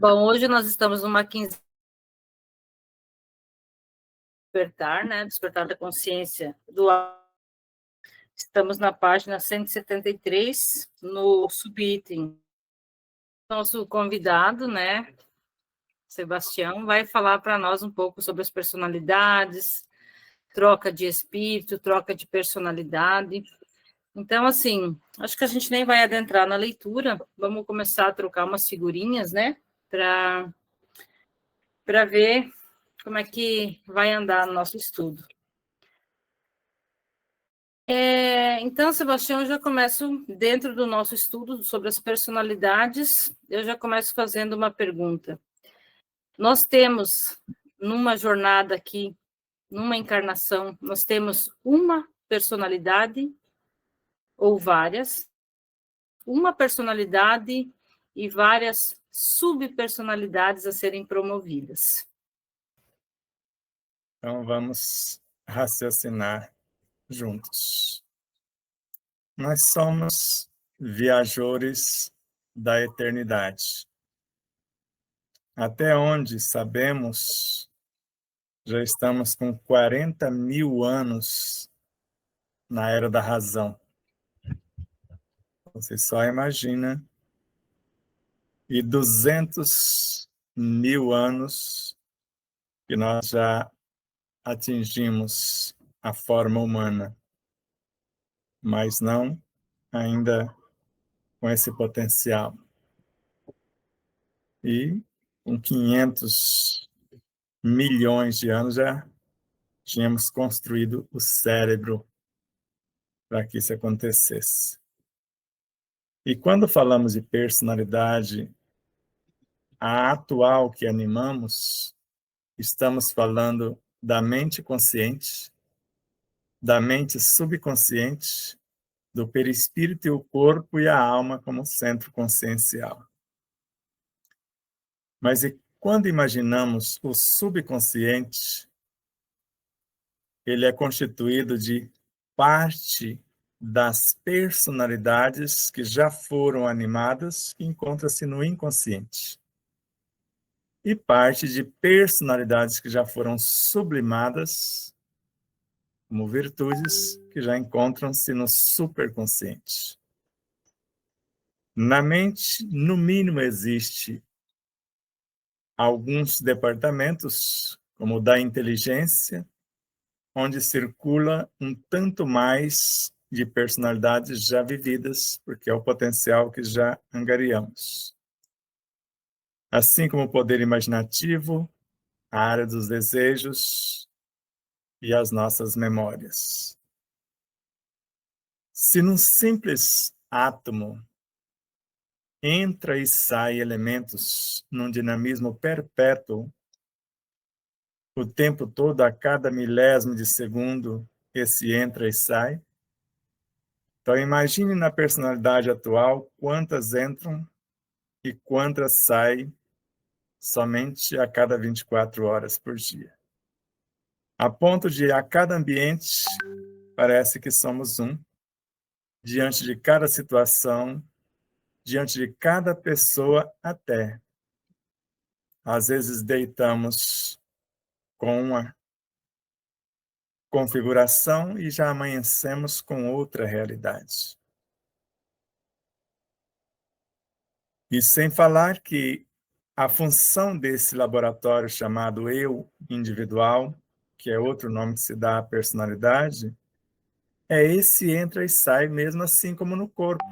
Bom, hoje nós estamos numa quinzena despertar, né? Despertar da consciência do. Estamos na página 173, no subitem. Nosso convidado, né, Sebastião, vai falar para nós um pouco sobre as personalidades, troca de espírito, troca de personalidade. Então, assim, acho que a gente nem vai adentrar na leitura, vamos começar a trocar umas figurinhas, né, para ver como é que vai andar no nosso estudo. Então, Sebastião, eu já começo, dentro do nosso estudo sobre as personalidades, eu já começo fazendo uma pergunta. Nós temos, numa jornada aqui, numa encarnação, nós temos uma personalidade ou várias, uma personalidade e várias subpersonalidades a serem promovidas. Então, vamos raciocinar juntos. Nós somos viajores da eternidade. Até onde sabemos, já estamos com 40 mil anos na Era da Razão. Você só imagina. E 200 mil anos que nós já atingimos a forma humana, mas não ainda com esse potencial. E com 500 milhões de anos já tínhamos construído o cérebro para que isso acontecesse. E quando falamos de personalidade, a atual que animamos, estamos falando da mente consciente, da mente subconsciente, do perispírito e o corpo e a alma como centro consciencial. Mas e quando imaginamos o subconsciente, ele é constituído de parte das personalidades que já foram animadas, que encontra-se no inconsciente, e parte de personalidades que já foram sublimadas, como virtudes, que já encontram-se no superconsciente. Na mente, no mínimo, existe alguns departamentos, como o da inteligência, onde circula um tanto mais de personalidades já vividas, porque é o potencial que já angariamos. Assim como o poder imaginativo, a área dos desejos e as nossas memórias. Se num simples átomo entra e sai elementos num dinamismo perpétuo, o tempo todo, a cada milésimo de segundo, esse entra e sai. Então, imagine na personalidade atual quantas entram e quantas saem somente a cada 24 horas por dia. A ponto de, a cada ambiente, parece que somos um, diante de cada situação, diante de cada pessoa até. Às vezes deitamos com uma configuração e já amanhecemos com outra realidade. E sem falar que a função desse laboratório chamado eu individual, que é outro nome que se dá à personalidade, é esse entra e sai mesmo assim como no corpo.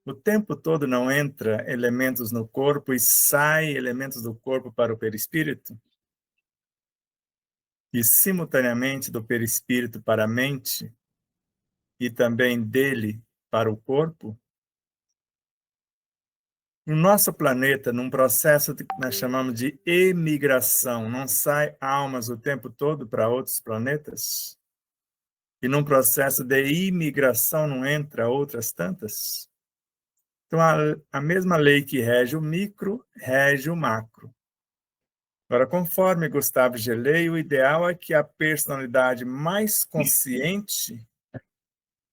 O tempo todo não entra elementos no corpo e sai elementos do corpo para o perispírito? E simultaneamente do perispírito para a mente e também dele para o corpo? No nosso planeta, num processo que nós chamamos de emigração, não sai almas o tempo todo para outros planetas? E num processo de imigração não entra outras tantas? Então, a mesma lei que rege o micro, rege o macro. Agora, conforme Gustave Gelei, o ideal é que a personalidade mais consciente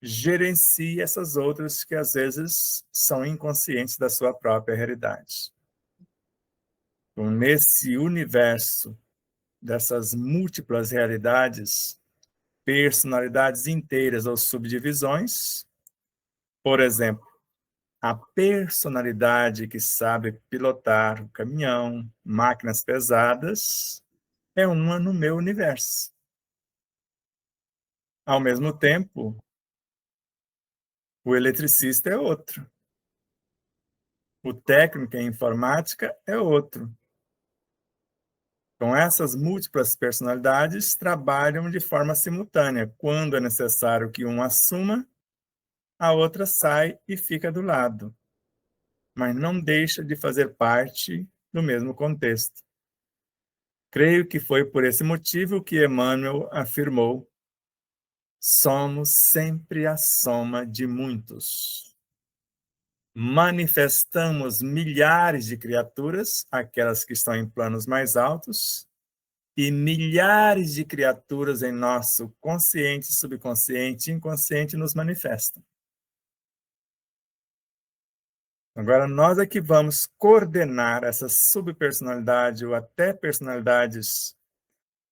gerencie essas outras que, às vezes, são inconscientes da sua própria realidade. Então, nesse universo dessas múltiplas realidades, personalidades inteiras ou subdivisões, por exemplo, a personalidade que sabe pilotar o caminhão, máquinas pesadas, é uma no meu universo. Ao mesmo tempo, o eletricista é outro. O técnico em informática é outro. Então, essas múltiplas personalidades trabalham de forma simultânea. Quando é necessário que um assuma, a outra sai e fica do lado, mas não deixa de fazer parte do mesmo contexto. Creio que foi por esse motivo que Emmanuel afirmou: somos sempre a soma de muitos. Manifestamos milhares de criaturas, aquelas que estão em planos mais altos, e milhares de criaturas em nosso consciente, subconsciente e inconsciente nos manifestam. Agora, nós é que vamos coordenar essa subpersonalidade ou até personalidades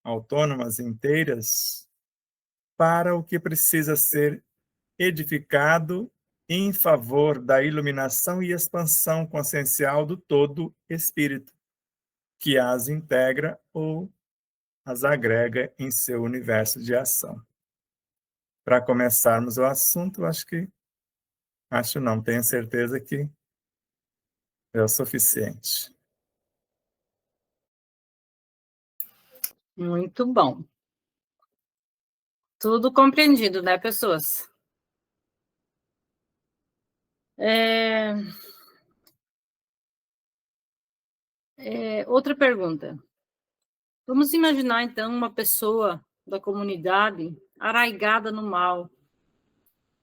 autônomas inteiras para o que precisa ser edificado em favor da iluminação e expansão consciencial do todo espírito, que as integra ou as agrega em seu universo de ação. Para começarmos o assunto, acho não, tenho certeza que é o suficiente. Muito bom. Tudo compreendido, né, pessoas? Outra pergunta. Vamos imaginar, então, uma pessoa da comunidade arraigada no mal,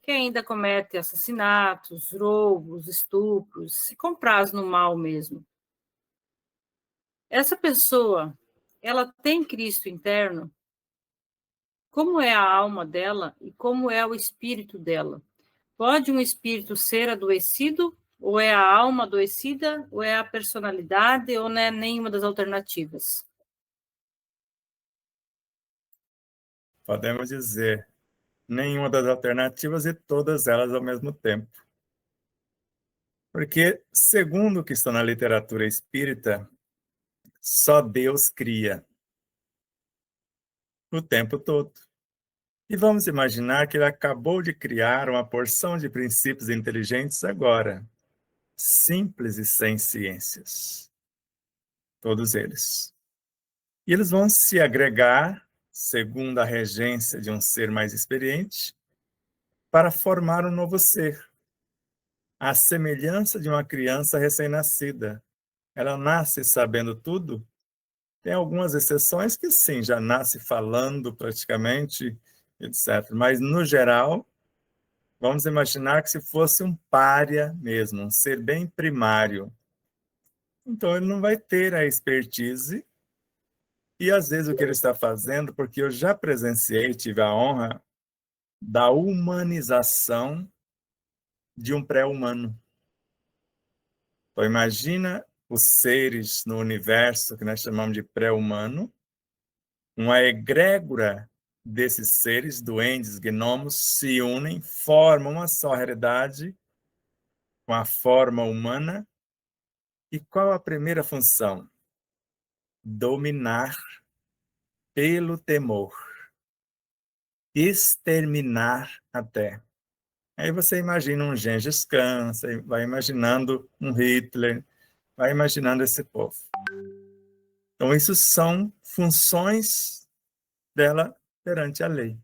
que ainda comete assassinatos, roubos, estupros, se compraz no mal mesmo. Essa pessoa, ela tem Cristo interno? Como é a alma dela e como é o espírito dela? Pode um espírito ser adoecido? Ou é a alma adoecida? Ou é a personalidade? Ou não é nenhuma das alternativas? Podemos dizer nenhuma das alternativas e todas elas ao mesmo tempo. Porque, segundo o que está na literatura espírita, só Deus cria o tempo todo. E vamos imaginar que ele acabou de criar uma porção de princípios inteligentes agora, simples e sem ciências. Todos eles. E eles vão se agregar, segundo a regência de um ser mais experiente, para formar um novo ser, à semelhança de uma criança recém-nascida. Ela nasce sabendo tudo. Tem algumas exceções que sim, já nasce falando praticamente, etc. Mas, no geral, vamos imaginar que se fosse um pária mesmo, um ser bem primário. Então, ele não vai ter a expertise e, às vezes, o que ele está fazendo, porque eu já presenciei, tive a honra da humanização de um pré-humano. Então, imagina os seres no universo que nós chamamos de pré-humano, uma egrégora desses seres, duendes, gnomos, se unem, formam uma só realidade com a forma humana. E qual a primeira função? Dominar pelo temor, exterminar até. Aí você imagina um Gengis Khan, você vai imaginando um Hitler, vai imaginando esse povo. Então, isso são funções dela perante a lei.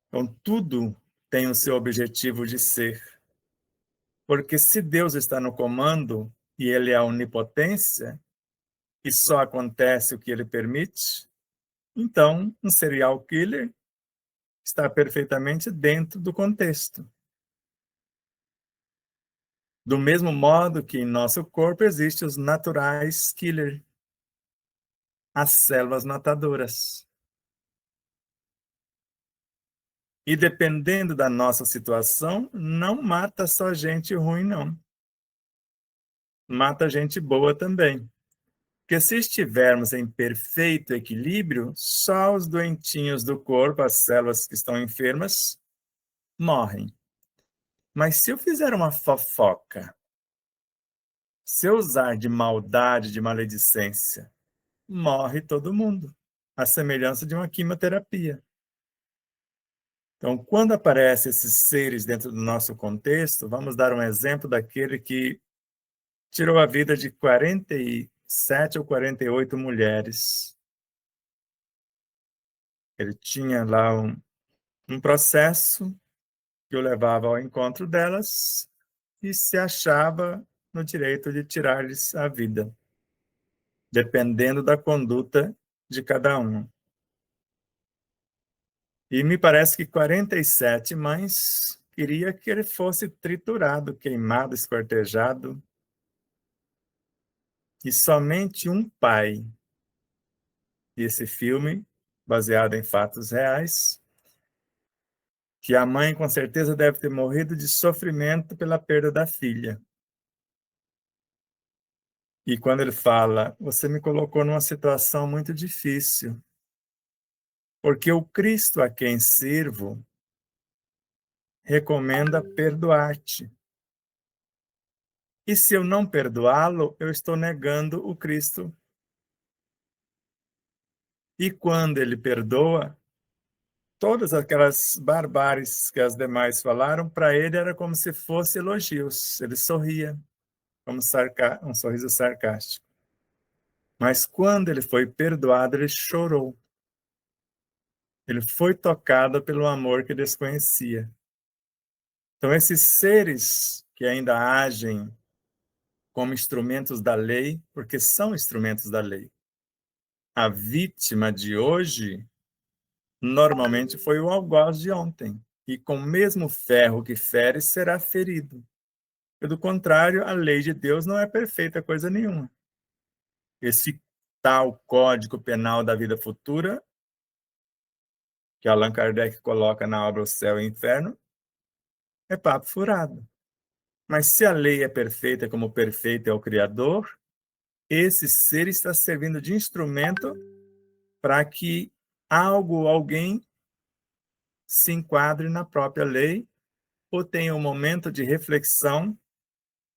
Então, tudo tem o seu objetivo de ser. Porque se Deus está no comando e ele é a onipotência, e só acontece o que ele permite, então um serial killer está perfeitamente dentro do contexto. Do mesmo modo que em nosso corpo existem os naturais killer, as células matadoras. E dependendo da nossa situação, não mata só gente ruim, não. mata gente boa também. Porque se estivermos em perfeito equilíbrio, só os doentinhos do corpo, as células que estão enfermas, morrem. Mas se eu fizer uma fofoca, se eu usar de maldade, de maledicência, morre todo mundo, à semelhança de uma quimioterapia. Então, quando aparecem esses seres dentro do nosso contexto, vamos dar um exemplo daquele que tirou a vida de 47 ou 48 mulheres. Ele tinha lá um processo que o levava ao encontro delas e se achava no direito de tirar-lhes a vida, dependendo da conduta de cada um. E me parece que 47 mães queria que ele fosse triturado, queimado, esquartejado, e somente um pai. E esse filme, baseado em fatos reais, que a mãe com certeza deve ter morrido de sofrimento pela perda da filha. E quando ele fala, você me colocou numa situação muito difícil, porque o Cristo a quem sirvo recomenda perdoar-te. E se eu não perdoá-lo, eu estou negando o Cristo. E quando ele perdoa, todas aquelas barbáries que as demais falaram, para ele era como se fosse elogios. Ele sorria, como um sorriso sarcástico. Mas quando ele foi perdoado, ele chorou. Ele foi tocado pelo amor que desconhecia. Então, esses seres que ainda agem como instrumentos da lei, porque são instrumentos da lei. A vítima de hoje, normalmente, foi o algoz de ontem. E com o mesmo ferro que fere, será ferido. E, do contrário, a lei de Deus não é perfeita coisa nenhuma. Esse tal Código Penal da Vida Futura, que Allan Kardec coloca na obra O Céu e o Inferno, é papo furado. Mas se a lei é perfeita como perfeito é o Criador, esse ser está servindo de instrumento para que algo ou alguém se enquadre na própria lei ou tenha um momento de reflexão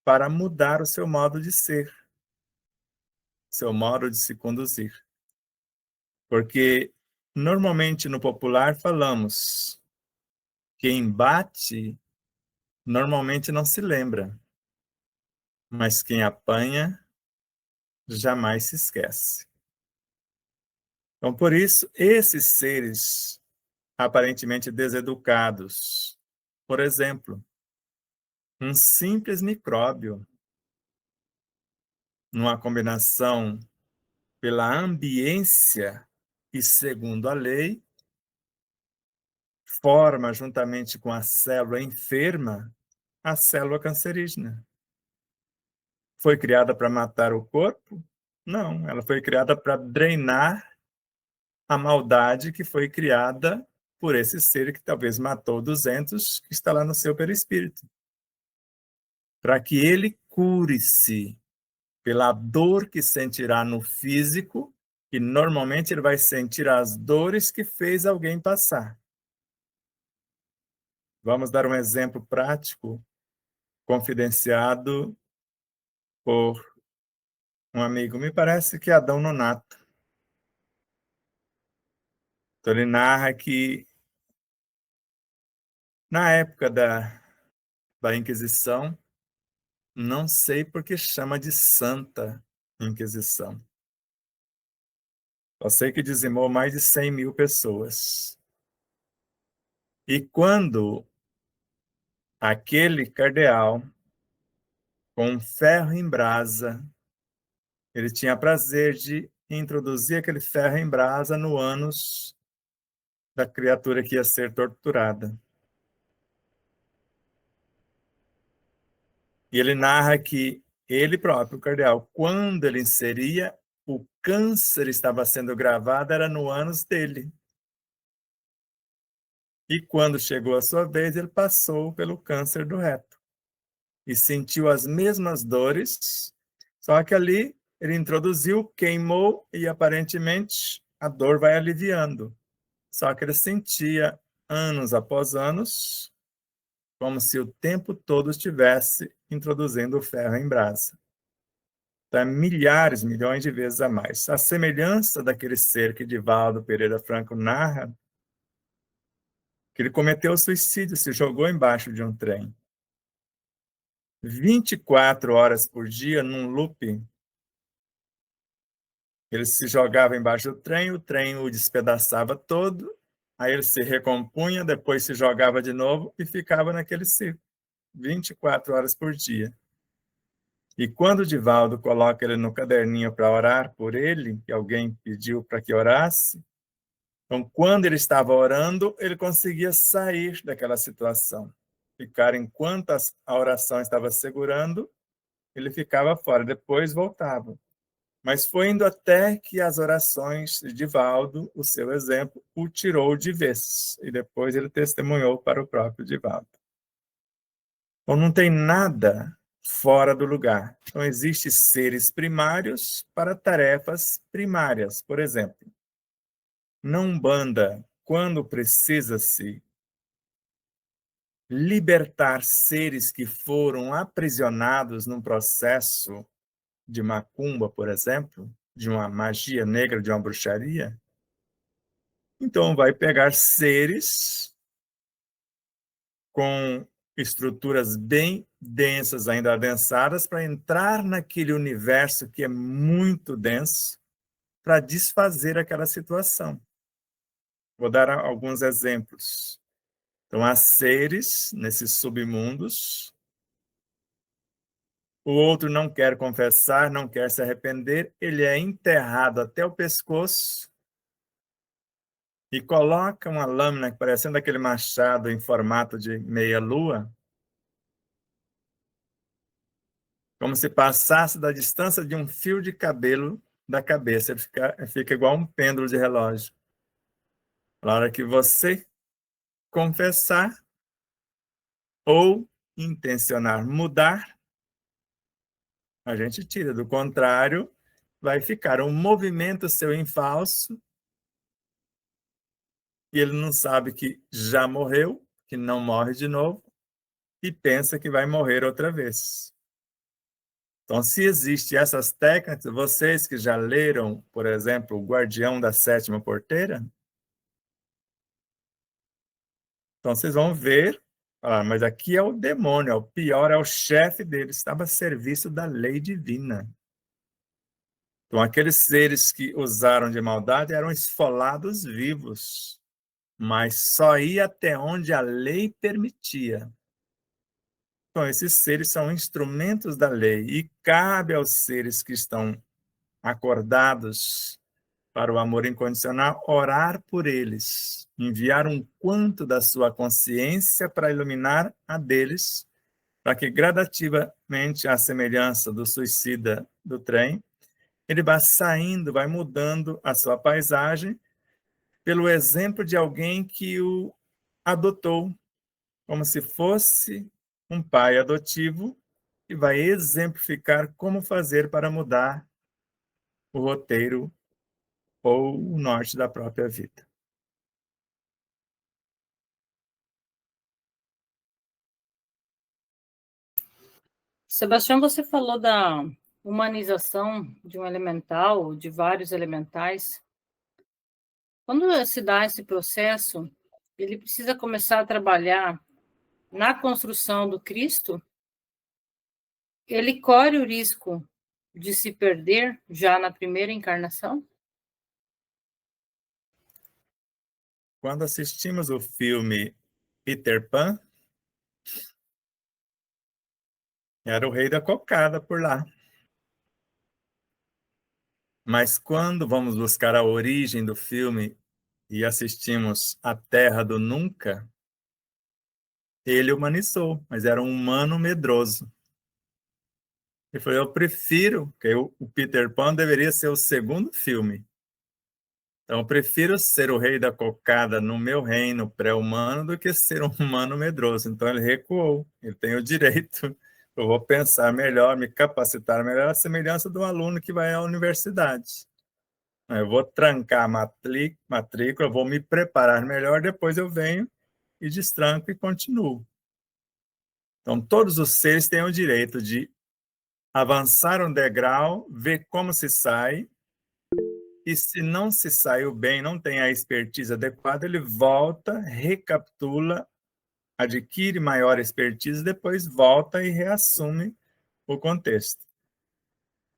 para mudar o seu modo de ser, seu modo de se conduzir. Porque normalmente no popular falamos: quem bate normalmente não se lembra, mas quem apanha jamais se esquece. Então, por isso, esses seres aparentemente deseducados, por exemplo, um simples micróbio, numa combinação pela ambiência e segundo a lei, forma, juntamente com a célula enferma, a célula cancerígena. Foi criada para matar o corpo? Não, ela foi criada para drenar a maldade que foi criada por esse ser que talvez matou 200, que está lá no seu perispírito. Para que ele cure-se pela dor que sentirá no físico, e normalmente ele vai sentir as dores que fez alguém passar. Vamos dar um exemplo prático, confidenciado por um amigo, me parece que é Adão Nonato. Então, ele narra que, na época da Inquisição, não sei por que chama de Santa Inquisição. Só sei que dizimou mais de 100 mil pessoas. E quando aquele cardeal, com um ferro em brasa, ele tinha prazer de introduzir aquele ferro em brasa no ânus da criatura que ia ser torturada. E ele narra que ele próprio, o cardeal, quando ele inseria, o câncer estava sendo gravado, era no ânus dele. E quando chegou a sua vez, ele passou pelo câncer do reto. E sentiu as mesmas dores Só que ali ele introduziu, queimou e aparentemente a dor vai aliviando. Só que ele sentia anos após anos como se o tempo todo estivesse introduzindo o ferro em brasa. Então, é milhares, milhões de vezes a mais. A semelhança daquele ser que Divaldo Pereira Franco narra, que ele cometeu suicídio, se jogou embaixo de um trem. 24 horas por dia, num looping. Ele se jogava embaixo do trem, o trem o despedaçava todo, aí ele se recompunha, depois se jogava de novo e ficava naquele ciclo, 24 horas por dia. E quando o Divaldo coloca ele no caderninho para orar por ele, que alguém pediu para que orasse, então, quando ele estava orando, ele conseguia sair daquela situação. Ficar enquanto a oração estava segurando, ele ficava fora, depois voltava. Mas foi indo até que as orações de Divaldo, o seu exemplo, o tirou de vez. E depois ele testemunhou para o próprio Divaldo. Então, não tem nada fora do lugar. Então, existem seres primários para tarefas primárias. Por exemplo, na Umbanda, quando precisa-se libertar seres que foram aprisionados num processo de macumba, por exemplo, de uma magia negra, de uma bruxaria, então vai pegar seres com estruturas bem densas, ainda adensadas, para entrar naquele universo que é muito denso, para desfazer aquela situação. Vou dar alguns exemplos. Então, há seres nesses submundos, o outro não quer confessar, não quer se arrepender, ele é enterrado até o pescoço e coloca uma lâmina parecendo aquele machado em formato de meia-lua, como se passasse da distância de um fio de cabelo da cabeça. Ele fica igual um pêndulo de relógio. Na hora que você confessar ou intencionar mudar, a gente tira. Do contrário, vai ficar um movimento seu em falso e ele não sabe que já morreu, que não morre de novo, e pensa que vai morrer outra vez. Então, se existem essas técnicas, vocês que já leram, por exemplo, O Guardião da Sétima Porteira, então vocês vão ver, mas aqui é o demônio, é o pior, é o chefe dele, estava a serviço da lei divina. Então, aqueles seres que usaram de maldade eram esfolados vivos, mas só ia até onde a lei permitia. Então, esses seres são instrumentos da lei e cabe aos seres que estão acordados para o amor incondicional orar por eles, enviar um quanto da sua consciência para iluminar a deles, para que gradativamente, à semelhança do suicida do trem, ele vai saindo, vai mudando a sua paisagem pelo exemplo de alguém que o adotou, como se fosse um pai adotivo, e vai exemplificar como fazer para mudar o roteiro ou o norte da própria vida. Sebastião, você falou da humanização de um elemental, de vários elementais. Quando se dá esse processo, ele precisa começar a trabalhar na construção do Cristo, ele corre o risco de se perder já na primeira encarnação? Quando assistimos o filme Peter Pan, era o rei da cocada por lá. Mas quando vamos buscar a origem do filme e assistimos A Terra do Nunca, ele humanizou, mas era um humano medroso. Ele falou, eu prefiro, que o Peter Pan deveria ser o segundo filme. Então, eu prefiro ser o rei da cocada no meu reino pré-humano do que ser um humano medroso. Então, ele recuou. Ele tem o direito Eu vou pensar melhor, me capacitar melhor, a semelhança do aluno que vai à universidade. Eu vou trancar a matrícula, vou me preparar melhor, depois eu venho e destranco e continuo. Então, todos os seres têm o direito de avançar um degrau, ver como se sai, e se não se saiu bem, não tem a expertise adequada, ele volta, recapitula, adquire maior expertise, depois volta e reassume o contexto.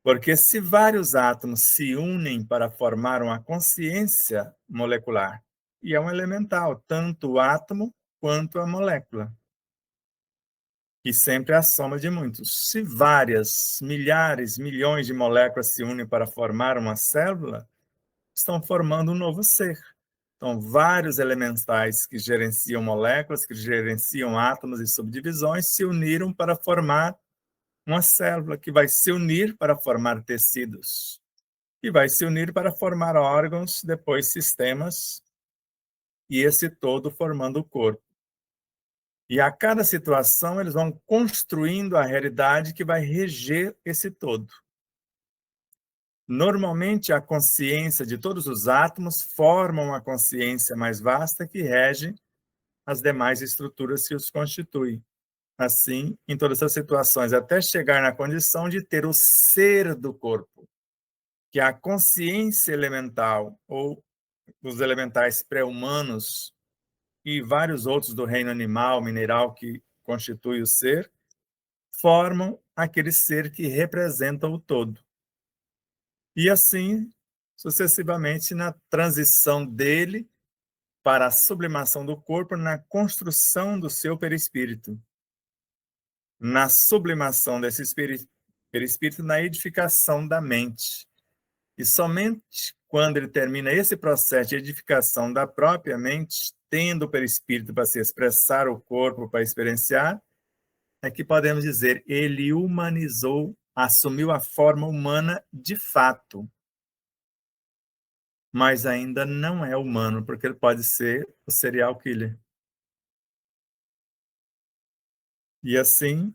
Porque se vários átomos se unem para formar uma consciência molecular, e é um elemental, tanto o átomo quanto a molécula, e sempre é a soma de muitos. Se várias, milhares, milhões de moléculas se unem para formar uma célula, estão formando um novo ser. Então, vários elementais que gerenciam moléculas, que gerenciam átomos e subdivisões, se uniram para formar uma célula que vai se unir para formar tecidos, e vai se unir para formar órgãos, depois sistemas, e esse todo formando o corpo. E a cada situação eles vão construindo a realidade que vai reger esse todo. Normalmente, a consciência de todos os átomos forma uma consciência mais vasta que rege as demais estruturas que os constituem. Assim, em todas as situações, até chegar na condição de ter o ser do corpo, que é a consciência elemental, ou os elementais pré-humanos e vários outros do reino animal, mineral, que constitui o ser, formam aquele ser que representa o todo. E assim, sucessivamente, na transição dele para a sublimação do corpo, na construção do seu perispírito, na sublimação desse perispírito, na edificação da mente. E somente quando ele termina esse processo de edificação da própria mente, tendo o perispírito para se expressar, o corpo para experienciar, é que podemos dizer, ele humanizou, assumiu a forma humana de fato, mas ainda não é humano, porque ele pode ser o serial killer. E assim,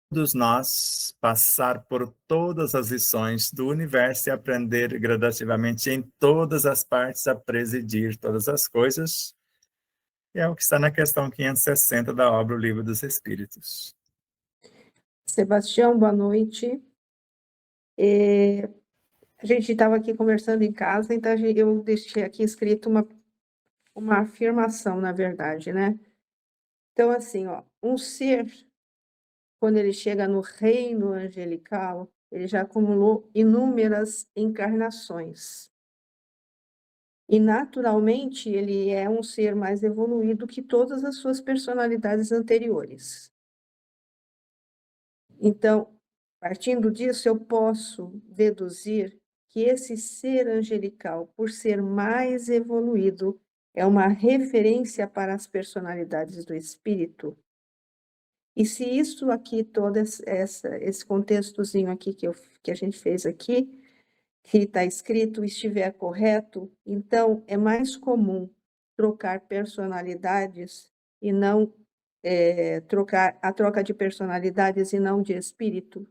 todos nós passar por todas as lições do universo e aprender gradativamente em todas as partes a presidir todas as coisas, é o que está na questão 560 da obra O Livro dos Espíritos. Sebastião, boa noite. A gente estava aqui conversando em casa, então eu deixei aqui escrito uma afirmação, na verdade, né? Então, assim, ó, um ser, quando ele chega no reino angelical, ele já acumulou inúmeras encarnações. E, naturalmente, ele é um ser mais evoluído que todas as suas personalidades anteriores. Então, partindo disso, eu posso deduzir que esse ser angelical, por ser mais evoluído, é uma referência para as personalidades do espírito. E se isso aqui, todo esse contextozinho aqui que a gente fez aqui, que está escrito, estiver correto, então é mais comum trocar personalidades e não a troca de personalidades e não de espírito.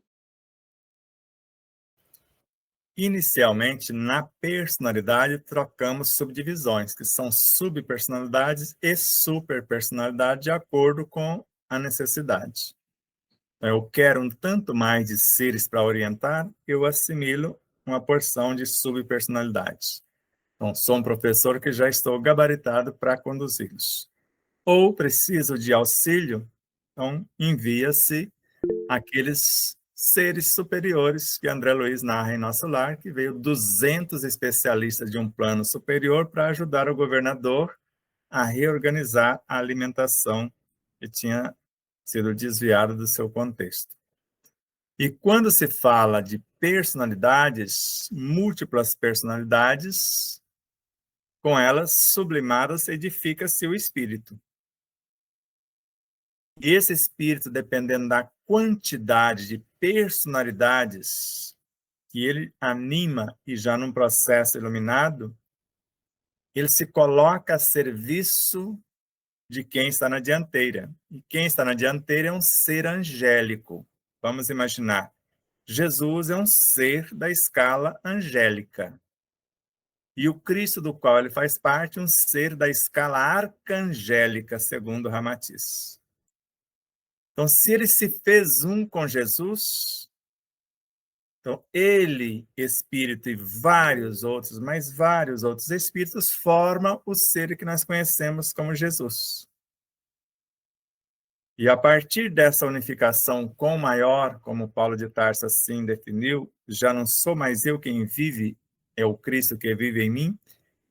Inicialmente, na personalidade, trocamos subdivisões, que são subpersonalidades e superpersonalidade, de acordo com a necessidade. Eu quero um tanto mais de seres para orientar, eu assimilo uma porção de subpersonalidades. Então, sou um professor que já estou gabaritado para conduzi-los. Ou preciso de auxílio, então envia-se aqueles seres superiores que André Luiz narra em Nosso Lar, que veio 200 especialistas de um plano superior para ajudar o governador a reorganizar a alimentação que tinha sido desviada do seu contexto. E quando se fala de personalidades, múltiplas personalidades, com elas sublimadas, edifica-se o espírito. E esse espírito, dependendo da quantidade de personalidades que ele anima e já num processo iluminado, ele se coloca a serviço de quem está na dianteira. E quem está na dianteira é um ser angélico. Vamos imaginar, Jesus é um ser da escala angélica. E o Cristo do qual ele faz parte, um ser da escala arcangélica, segundo Ramatiz. Então, se ele se fez um com Jesus, então ele, espírito e vários outros, mais vários outros espíritos, formam o ser que nós conhecemos como Jesus. E a partir dessa unificação com o maior, como Paulo de Tarso assim definiu, já não sou mais eu quem vive, é o Cristo que vive em mim,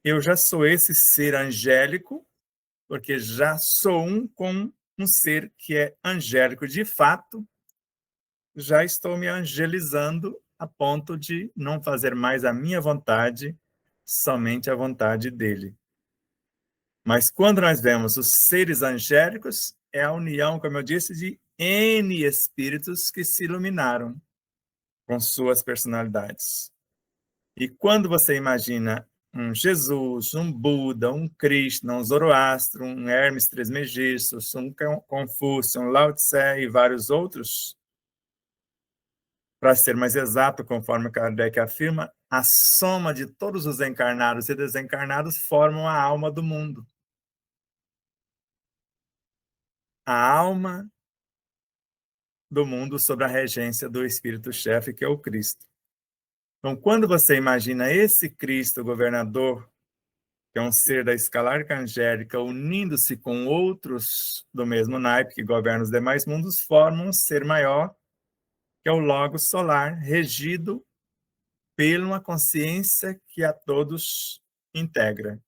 eu já sou esse ser angélico, porque já sou um com um ser que é angélico de fato, já estou me angelizando a ponto de não fazer mais a minha vontade, somente a vontade dele. Mas quando nós vemos os seres angélicos, é a união, como eu disse, de N espíritos que se iluminaram com suas personalidades. E quando você imagina um Jesus, um Buda, um Krishna, um Zoroastro, um Hermes Trismegisto, um Confúcio, um Lao Tse e vários outros, para ser mais exato, conforme Kardec afirma, a soma de todos os encarnados e desencarnados formam a alma do mundo. A alma do mundo sob a regência do Espírito-chefe, que é o Cristo. Então, quando você imagina esse Cristo governador, que é um ser da escala arcangélica, unindo-se com outros do mesmo naipe que governam os demais mundos, formam um ser maior, que é o Logos solar, regido pela uma consciência que a todos integra.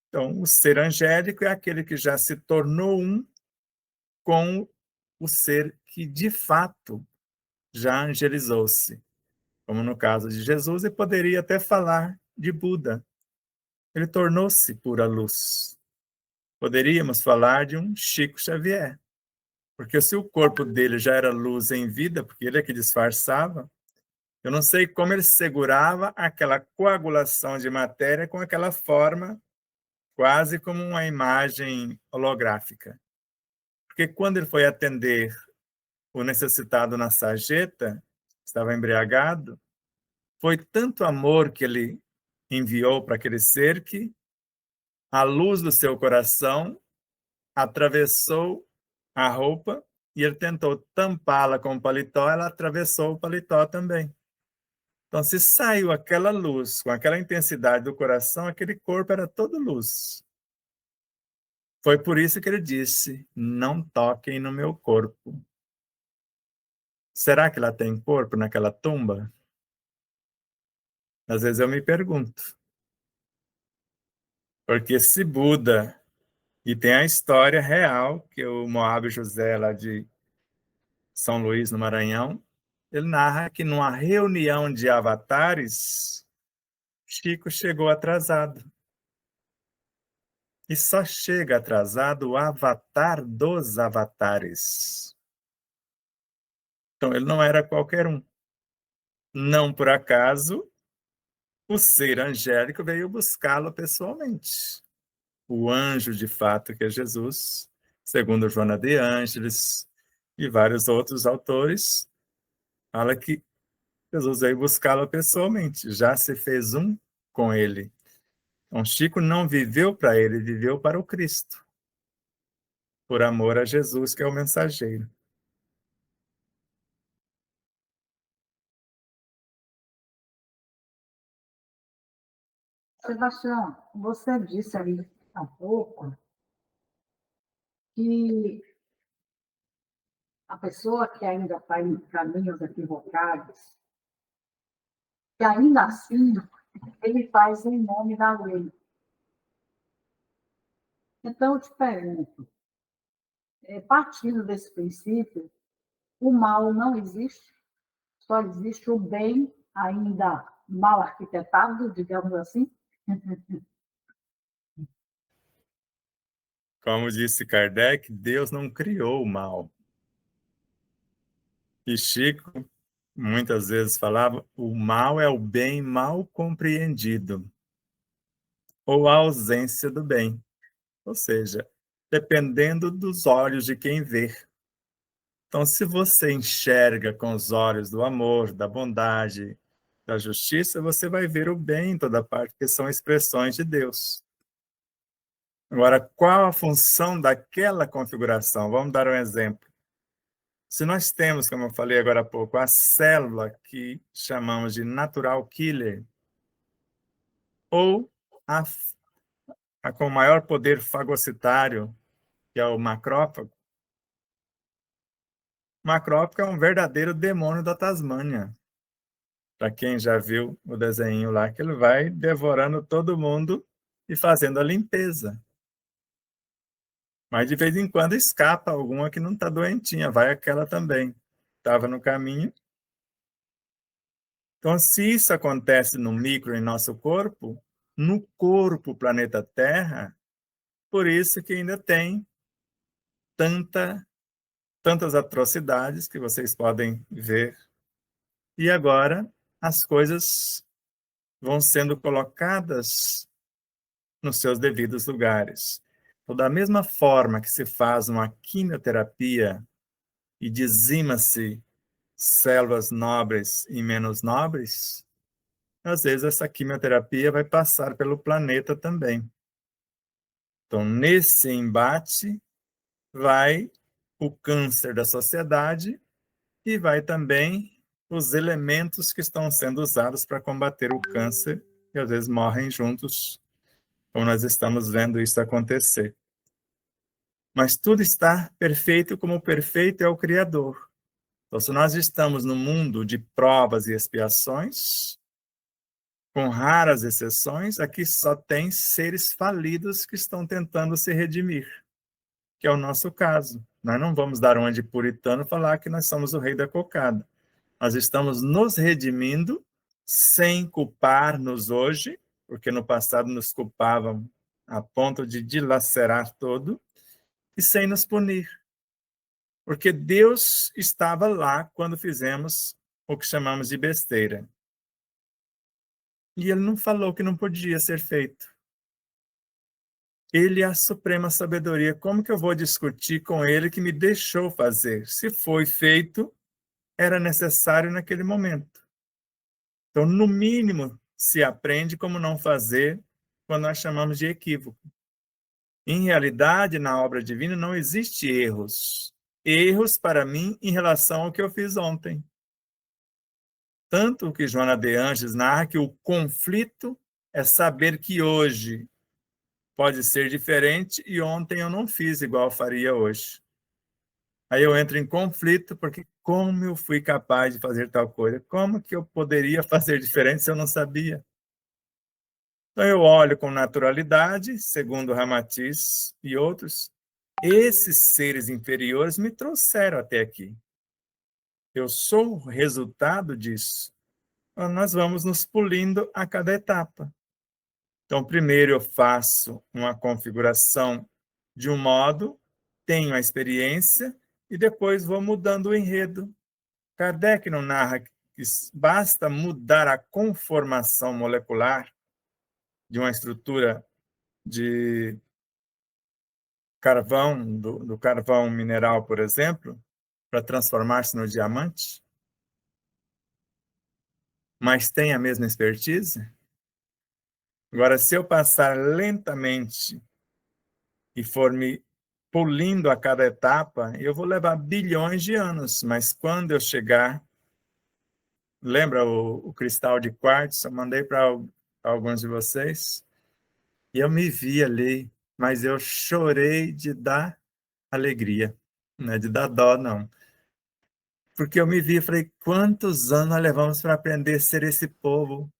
Então, o ser angélico é aquele que já se tornou um com o ser que, de fato, já angelizou-se. Como no caso de Jesus, e poderia até falar de Buda. Ele tornou-se pura luz. Poderíamos falar de um Chico Xavier. Porque se o corpo dele já era luz em vida, porque ele é que disfarçava, eu não sei como ele segurava aquela coagulação de matéria com aquela forma, quase como uma imagem holográfica. Porque quando ele foi atender o necessitado na sarjeta, estava embriagado, foi tanto amor que ele enviou para aquele ser que a luz do seu coração atravessou a roupa e ele tentou tampá-la com o paletó, ela atravessou o paletó também. Então, se saiu aquela luz com aquela intensidade do coração, aquele corpo era todo luz. Foi por isso que ele disse: não toquem no meu corpo. Será que ela tem corpo naquela tumba? Às vezes eu me pergunto. Porque se Buda, e tem a história real, que o Moab José, lá de São Luís, no Maranhão, ele narra que numa reunião de avatares, Chico chegou atrasado. E só chega atrasado o avatar dos avatares. Então, ele não era qualquer um. Não por acaso, o ser angélico veio buscá-lo pessoalmente. O anjo, de fato, que é Jesus, segundo Joana de Ângeles e vários outros autores, fala que Jesus veio buscá-lo pessoalmente, já se fez um com ele. Então, Chico não viveu para ele, viveu para o Cristo, por amor a Jesus, que é o mensageiro. Sebastião, você disse aí há pouco que a pessoa que ainda está em caminhos equivocados, que ainda assim ele faz em nome da lei. Então, eu te pergunto, partindo desse princípio, o mal não existe, só existe o bem ainda mal arquitetado, digamos assim? Como disse Kardec, Deus não criou o mal. E Chico muitas vezes falava: o mal é o bem mal compreendido, ou a ausência do bem. Ou seja, dependendo dos olhos de quem vê. Então, se você enxerga com os olhos do amor, da bondade, da justiça, você vai ver o bem em toda parte, que são expressões de Deus. Agora, qual a função daquela configuração? Vamos dar um exemplo. Se nós temos, como eu falei agora há pouco, a célula que chamamos de natural killer, ou a com maior poder fagocitário, que é o macrófago. O macrófago é um verdadeiro demônio da Tasmânia. Para quem já viu o desenho lá, que ele vai devorando todo mundo e fazendo a limpeza. Mas de vez em quando escapa alguma que não está doentinha, vai aquela também. Estava no caminho. Então, se isso acontece no micro em nosso corpo, no corpo, planeta Terra, por isso que ainda tem tantas atrocidades que vocês podem ver. E agora as coisas vão sendo colocadas nos seus devidos lugares. Então, da mesma forma que se faz uma quimioterapia e dizima-se células nobres e menos nobres, às vezes essa quimioterapia vai passar pelo planeta também. Então, nesse embate, vai o câncer da sociedade e vai também os elementos que estão sendo usados para combater o câncer, que às vezes morrem juntos, como nós estamos vendo isso acontecer. Mas tudo está perfeito como perfeito é o Criador. Então, se nós estamos no mundo de provas e expiações, com raras exceções, aqui só tem seres falidos que estão tentando se redimir, que é o nosso caso. Nós não vamos dar uma de puritano e falar que nós somos o rei da cocada. Nós estamos nos redimindo sem culpar-nos hoje, porque no passado nos culpavam a ponto de dilacerar todo, e sem nos punir. Porque Deus estava lá quando fizemos o que chamamos de besteira. E ele não falou que não podia ser feito. Ele é a suprema sabedoria. Como que eu vou discutir com ele que me deixou fazer? Se foi feito, era necessário naquele momento. Então, no mínimo, se aprende como não fazer quando nós chamamos de equívoco. Em realidade, na obra divina não existe erros. Erros, para mim, em relação ao que eu fiz ontem. Tanto que Joana de Angelis narra que o conflito é saber que hoje pode ser diferente e ontem eu não fiz igual eu faria hoje. Aí eu entro em conflito porque como eu fui capaz de fazer tal coisa? Como que eu poderia fazer diferente se eu não sabia? Então eu olho com naturalidade, segundo Ramatiz e outros, esses seres inferiores me trouxeram até aqui. Eu sou o resultado disso. Então, nós vamos nos pulindo a cada etapa. Então, primeiro eu faço uma configuração de um modo, tenho a experiência e depois vou mudando o enredo. Kardec não narra que basta mudar a conformação molecular de uma estrutura de carvão, do carvão mineral, por exemplo, para transformar-se no diamante? Mas tem a mesma expertise? Agora, se eu passar lentamente e for me pulindo a cada etapa, eu vou levar bilhões de anos, mas quando eu chegar, lembra o cristal de quartzo? Eu mandei para alguns de vocês, e eu me vi ali, mas eu chorei de dar alegria, não é de dar dó, não. Porque eu me vi e falei, quantos anos nós levamos para aprender a ser esse povo?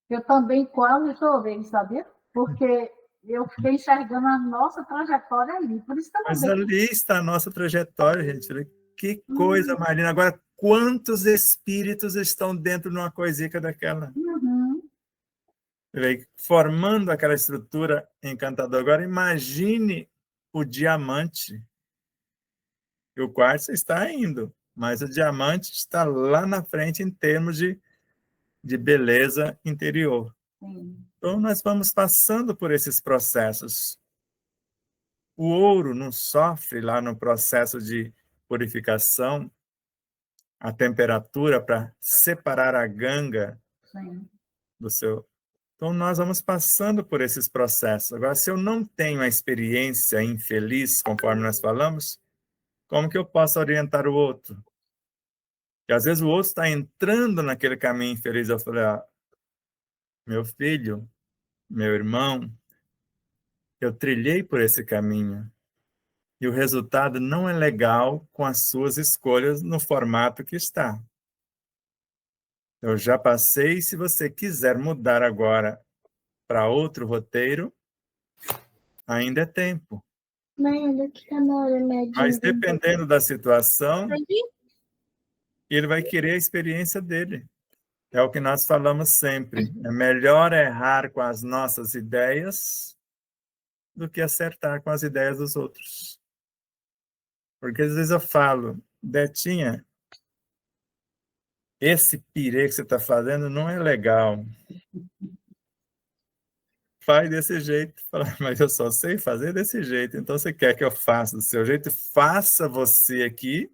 Eu também quase chorei, sabia? Porque eu fiquei enxergando a nossa trajetória ali. Por isso que eu não Mas dei. ali está a nossa trajetória, gente. Falei, que coisa, Marina. Agora, quantos espíritos estão dentro de uma coisica daquela? Uhum. Falei, formando aquela estrutura encantadora. Agora, imagine o diamante. E o quartzo está indo, mas o diamante está lá na frente em termos de beleza interior. Sim. Então, nós vamos passando por esses processos. O ouro não sofre lá no processo de purificação a temperatura para separar a ganga Sim. do seu. Então, nós vamos passando por esses processos. Agora, se eu não tenho a experiência infeliz, conforme nós falamos, como que eu posso orientar o outro? Porque às vezes o outro está entrando naquele caminho infeliz. Eu falei, meu filho, meu irmão, eu trilhei por esse caminho. E o resultado não é legal com as suas escolhas no formato que está. Eu já passei, se você quiser mudar agora para outro roteiro, ainda é tempo. Mãe, onde é que tá meu remédio? Mas dependendo da situação, ele vai querer a experiência dele. É o que nós falamos sempre. É melhor errar com as nossas ideias do que acertar com as ideias dos outros. Porque às vezes eu falo, Betinha, esse pirê que você está fazendo não é legal. Faz desse jeito. Fala, mas eu só sei fazer desse jeito. Então você quer que eu faça do seu jeito? Faça você aqui.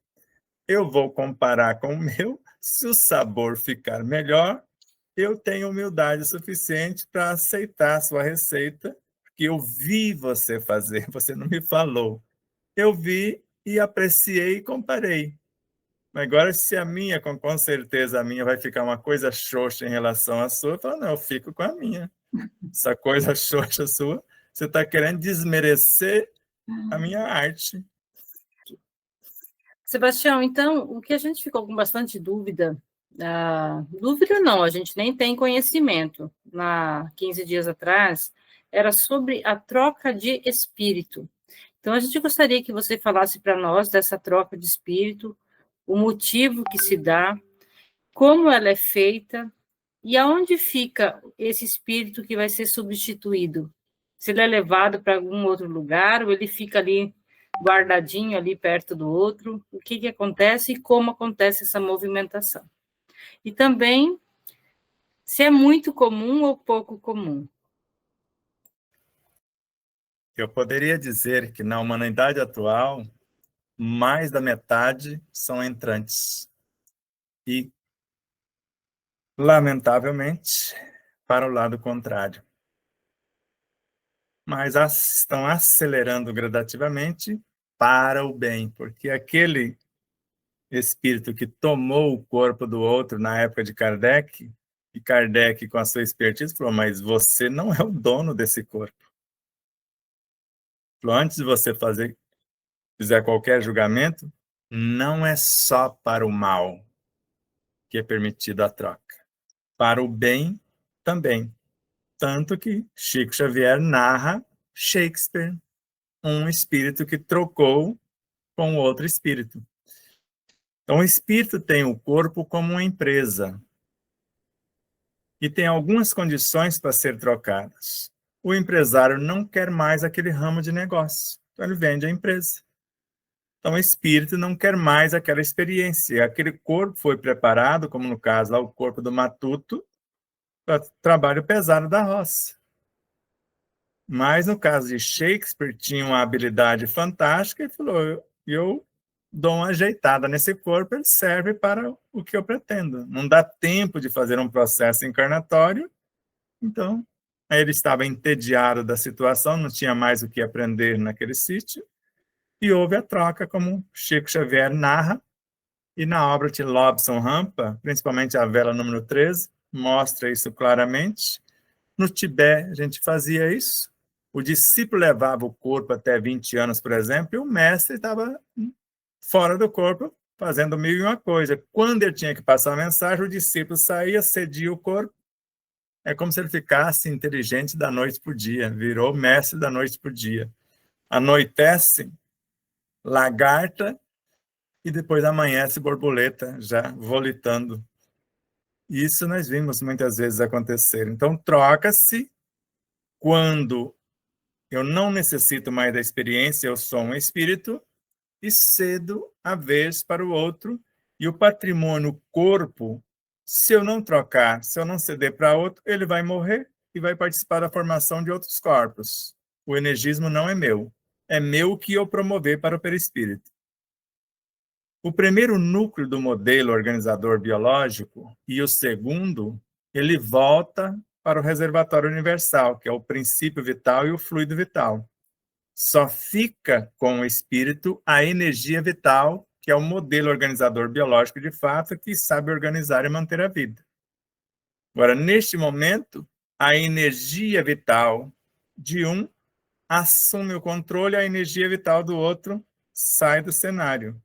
Eu vou comparar com o meu. Se o sabor ficar melhor, eu tenho humildade suficiente para aceitar a sua receita, porque eu vi você fazer, você não me falou. Eu vi e apreciei e comparei. Mas agora, se a minha, com certeza a minha vai ficar uma coisa xoxa em relação à sua, eu falo, não, eu fico com a minha. Essa coisa xoxa sua, você está querendo desmerecer a minha arte. Sebastião, então, o que a gente ficou com bastante dúvida, dúvida não, a gente nem tem conhecimento, 15 dias atrás, era sobre a troca de espírito. Então, a gente gostaria que você falasse para nós dessa troca de espírito, o motivo que se dá, como ela é feita e aonde fica esse espírito que vai ser substituído. Se ele é levado para algum outro lugar ou ele fica ali guardadinho ali perto do outro, o que acontece e como acontece essa movimentação. E também se é muito comum ou pouco comum. Eu poderia dizer que na humanidade atual, mais da metade são entrantes. E, lamentavelmente, para o lado contrário. Mas estão acelerando gradativamente para o bem, porque aquele espírito que tomou o corpo do outro na época de Kardec, e Kardec, com a sua expertise, falou, mas você não é o dono desse corpo. Falou, antes de você fizer qualquer julgamento, não é só para o mal que é permitido a troca. Para o bem também. Tanto que Chico Xavier narra Shakespeare, um espírito que trocou com outro espírito. Então, o espírito tem o corpo como uma empresa e tem algumas condições para ser trocadas. O empresário não quer mais aquele ramo de negócio, então ele vende a empresa. Então, o espírito não quer mais aquela experiência. Aquele corpo foi preparado, como no caso lá, o corpo do matuto, para trabalho pesado da roça. Mas, no caso de Shakespeare, tinha uma habilidade fantástica e falou, eu dou uma ajeitada nesse corpo, ele serve para o que eu pretendo. Não dá tempo de fazer um processo encarnatório, então, aí ele estava entediado da situação, não tinha mais o que aprender naquele sítio, e houve a troca, como Chico Xavier narra, e na obra de Lobson Rampa, principalmente a vela número 13, mostra isso claramente. No Tibete, a gente fazia isso. O discípulo levava o corpo até 20 anos, por exemplo, e o mestre estava fora do corpo, fazendo 1001 coisa. Quando ele tinha que passar a mensagem, o discípulo saía, cedia o corpo. É como se ele ficasse inteligente da noite para o dia, virou mestre da noite para o dia. Anoitece, lagarta, e depois amanhece borboleta, já volitando. Isso nós vimos muitas vezes acontecer. Então, troca-se quando eu não necessito mais da experiência, eu sou um espírito, e cedo a vez para o outro, e o patrimônio, o corpo, se eu não trocar, se eu não ceder para outro, ele vai morrer e vai participar da formação de outros corpos. O energismo não é meu. é meu que eu promover para o perispírito. O primeiro núcleo do modelo organizador biológico e o segundo, ele volta para o reservatório universal, que é o princípio vital e o fluido vital. Só fica com o espírito a energia vital, que é o modelo organizador biológico de fato, que sabe organizar e manter a vida. Agora, neste momento, a energia vital de um assume o controle, a energia vital do outro sai do cenário.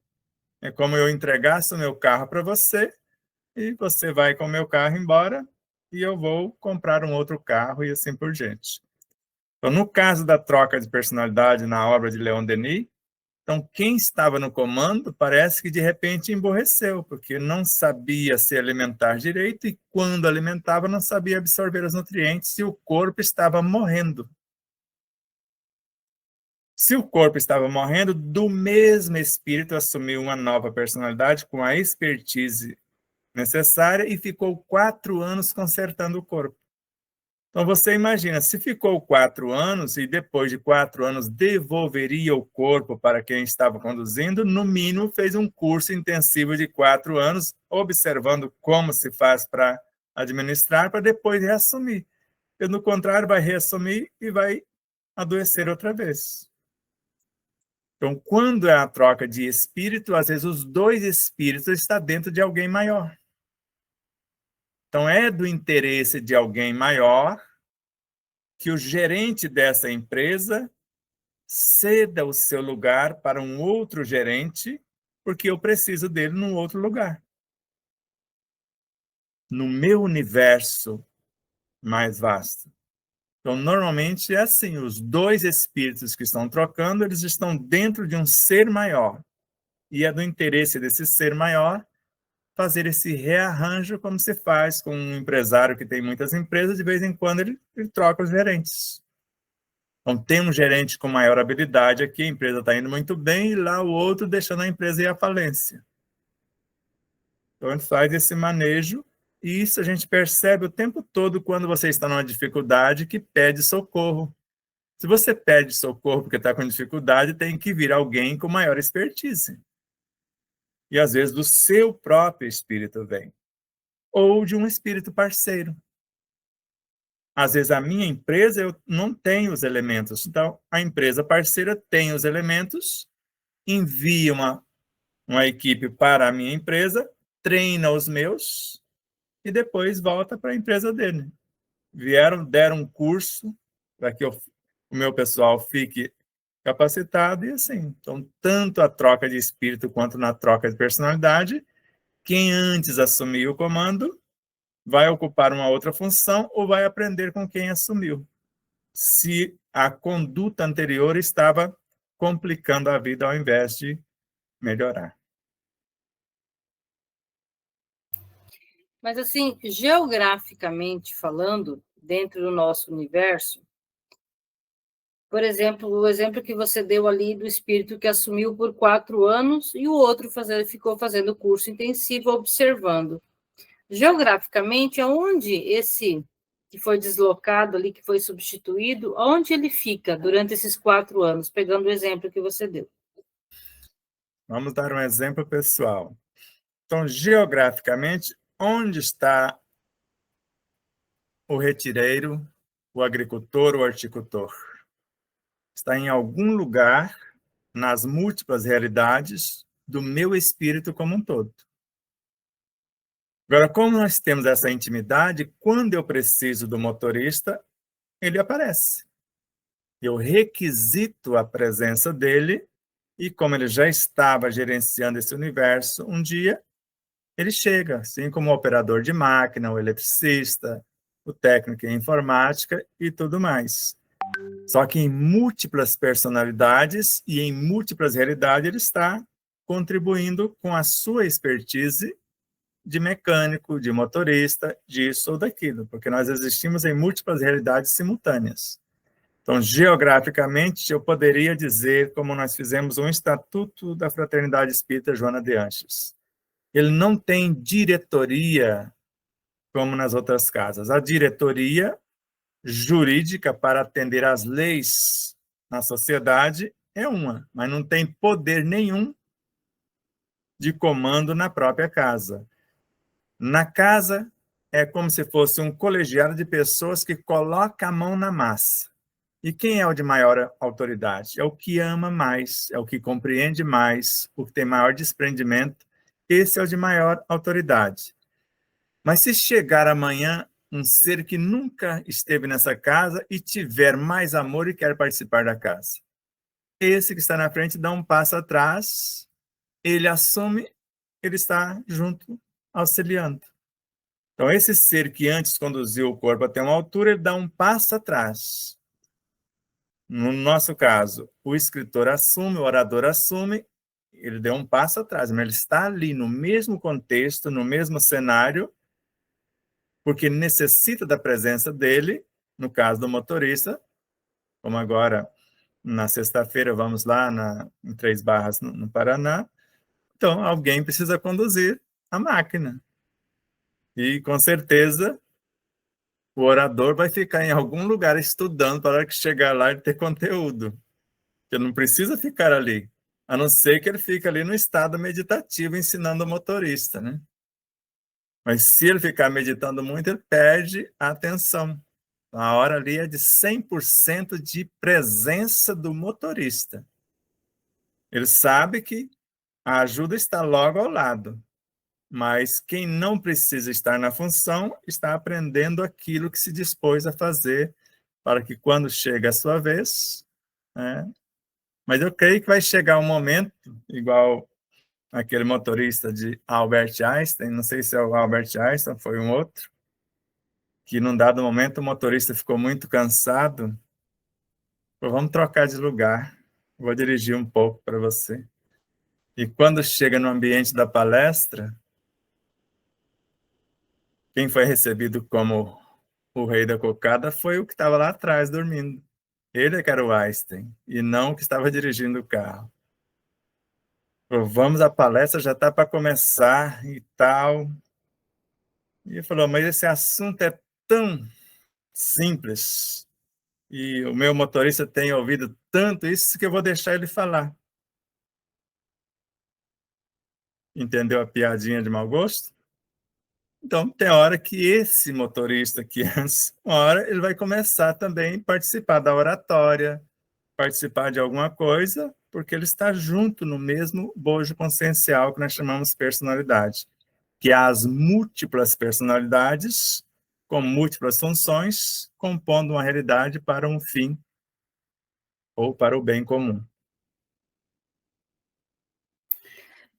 É como eu entregasse o meu carro para você e você vai com o meu carro embora e eu vou comprar um outro carro e assim por diante. Então, no caso da troca de personalidade na obra de Leon Denis, então quem estava no comando parece que de repente emborreceu, porque não sabia se alimentar direito e quando alimentava não sabia absorver os nutrientes e o corpo estava morrendo. Se o corpo estava morrendo, do mesmo espírito assumiu uma nova personalidade com a expertise necessária e ficou 4 anos consertando o corpo. Então você imagina, se ficou 4 anos e depois de 4 anos devolveria o corpo para quem estava conduzindo, no mínimo fez um curso intensivo de 4 anos, observando como se faz para administrar, para depois reassumir. Porque, no contrário, vai reassumir e vai adoecer outra vez. Então, quando é a troca de espírito, às vezes os dois espíritos estão dentro de alguém maior. Então, é do interesse de alguém maior que o gerente dessa empresa ceda o seu lugar para um outro gerente, porque eu preciso dele num outro lugar. No meu universo mais vasto. Então, normalmente é assim, os dois espíritos que estão trocando, eles estão dentro de um ser maior. E é do interesse desse ser maior fazer esse rearranjo como se faz com um empresário que tem muitas empresas, de vez em quando ele troca os gerentes. Então, tem um gerente com maior habilidade aqui, a empresa está indo muito bem, e lá o outro deixando a empresa ir à falência. Então, a gente faz esse manejo, e isso a gente percebe o tempo todo quando você está numa dificuldade que pede socorro. Se você pede socorro porque está com dificuldade, tem que vir alguém com maior expertise. E às vezes do seu próprio espírito vem. Ou de um espírito parceiro. Às vezes a minha empresa eu não tenho os elementos. Então, a empresa parceira tem os elementos, envia uma equipe para a minha empresa, treina os meus e depois volta para a empresa dele. Deram um curso para que o meu pessoal fique capacitado e assim. Então, tanto a troca de espírito quanto na troca de personalidade, quem antes assumiu o comando vai ocupar uma outra função ou vai aprender com quem assumiu, se a conduta anterior estava complicando a vida ao invés de melhorar. Mas, assim, geograficamente falando, dentro do nosso universo, por exemplo, o exemplo que você deu ali do espírito que assumiu por 4 anos e o outro ficou fazendo curso intensivo, observando. Geograficamente, aonde esse que foi deslocado ali, que foi substituído, onde ele fica durante esses 4 anos, pegando o exemplo que você deu? Vamos dar um exemplo pessoal. Então, geograficamente, onde está o retireiro, o agricultor, o horticultor? Está em algum lugar nas múltiplas realidades do meu espírito como um todo. Agora, como nós temos essa intimidade, quando eu preciso do motorista, ele aparece. Eu requisito a presença dele e, como ele já estava gerenciando esse universo, um dia ele chega, assim como o operador de máquina, o eletricista, o técnico em informática e tudo mais. Só que em múltiplas personalidades e em múltiplas realidades ele está contribuindo com a sua expertise de mecânico, de motorista, disso ou daquilo, porque nós existimos em múltiplas realidades simultâneas. Então, geograficamente, eu poderia dizer, como nós fizemos um estatuto da Fraternidade Espírita Joana de Anjos. Ele não tem diretoria como nas outras casas. A diretoria jurídica para atender às leis na sociedade é uma, mas não tem poder nenhum de comando na própria casa. Na casa, é como se fosse um colegiado de pessoas que coloca a mão na massa. E quem é o de maior autoridade? É o que ama mais, é o que compreende mais, o que tem maior desprendimento. Esse é o de maior autoridade. Mas se chegar amanhã um ser que nunca esteve nessa casa e tiver mais amor e quer participar da casa, esse que está na frente dá um passo atrás, ele assume, ele está junto, auxiliando. Então, esse ser que antes conduziu o corpo até uma altura, ele dá um passo atrás. No nosso caso, o escritor assume, o orador assume, ele deu um passo atrás, mas ele está ali no mesmo contexto, no mesmo cenário, porque necessita da presença dele, no caso do motorista, como agora na sexta-feira vamos lá em Três Barras, no Paraná, então alguém precisa conduzir a máquina. E com certeza o orador vai ficar em algum lugar estudando para a hora que chegar lá e ter conteúdo. Ele não precisa ficar ali, a não ser que ele fique ali no estado meditativo ensinando o motorista, né? Mas se ele ficar meditando muito, ele perde a atenção. A hora ali é de 100% de presença do motorista. Ele sabe que a ajuda está logo ao lado, mas quem não precisa estar na função está aprendendo aquilo que se dispôs a fazer para que quando chega a sua vez, né? Mas eu creio que vai chegar um momento, igual aquele motorista de Albert Einstein, não sei se é o Albert Einstein, foi um outro, que num dado momento o motorista ficou muito cansado, falou, vamos trocar de lugar, vou dirigir um pouco para você. E quando chega no ambiente da palestra, quem foi recebido como o rei da cocada foi o que estava lá atrás dormindo. Ele é que era o Einstein, e não o que estava dirigindo o carro. Falou, vamos, a palestra já está para começar e tal. E ele falou, mas esse assunto é tão simples, e o meu motorista tem ouvido tanto isso que eu vou deixar ele falar. Entendeu a piadinha de mau gosto? Então, tem hora que esse motorista aqui, uma hora ele vai começar também a participar da oratória, participar de alguma coisa, porque ele está junto no mesmo bojo consciencial que nós chamamos personalidade, que é as múltiplas personalidades com múltiplas funções, compondo uma realidade para um fim ou para o bem comum.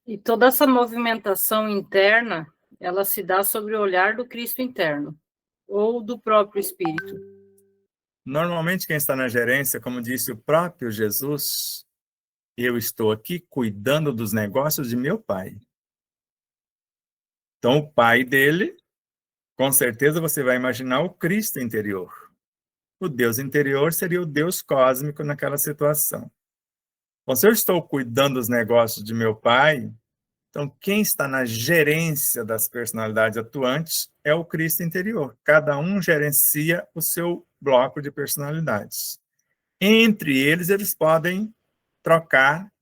E toda essa movimentação interna, ela se dá sobre o olhar do Cristo interno, ou do próprio Espírito. Normalmente, quem está na gerência, como disse o próprio Jesus, eu estou aqui cuidando dos negócios de meu pai. Então, o pai dele, com certeza você vai imaginar o Cristo interior. O Deus interior seria o Deus cósmico naquela situação. Então, se eu estou cuidando dos negócios de meu pai, então quem está na gerência das personalidades atuantes é o Cristo interior. Cada um gerencia o seu bloco de personalidades. Entre eles podem trocar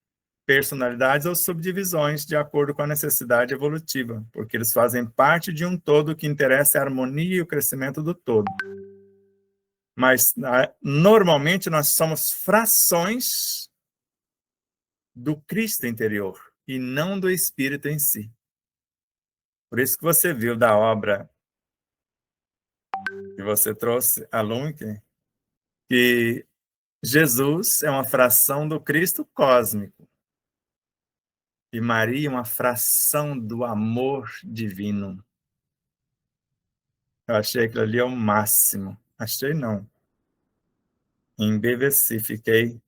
personalidades ou subdivisões de acordo com a necessidade evolutiva, porque eles fazem parte de um todo que interessa a harmonia e o crescimento do todo. Mas, normalmente, nós somos frações do Cristo interior e não do Espírito em si. Por isso que você viu da obra que você trouxe, a Lunke, que Jesus é uma fração do Cristo cósmico e Maria uma fração do amor divino. Eu achei aquilo ali o máximo. Achei não. Embeveci, fiquei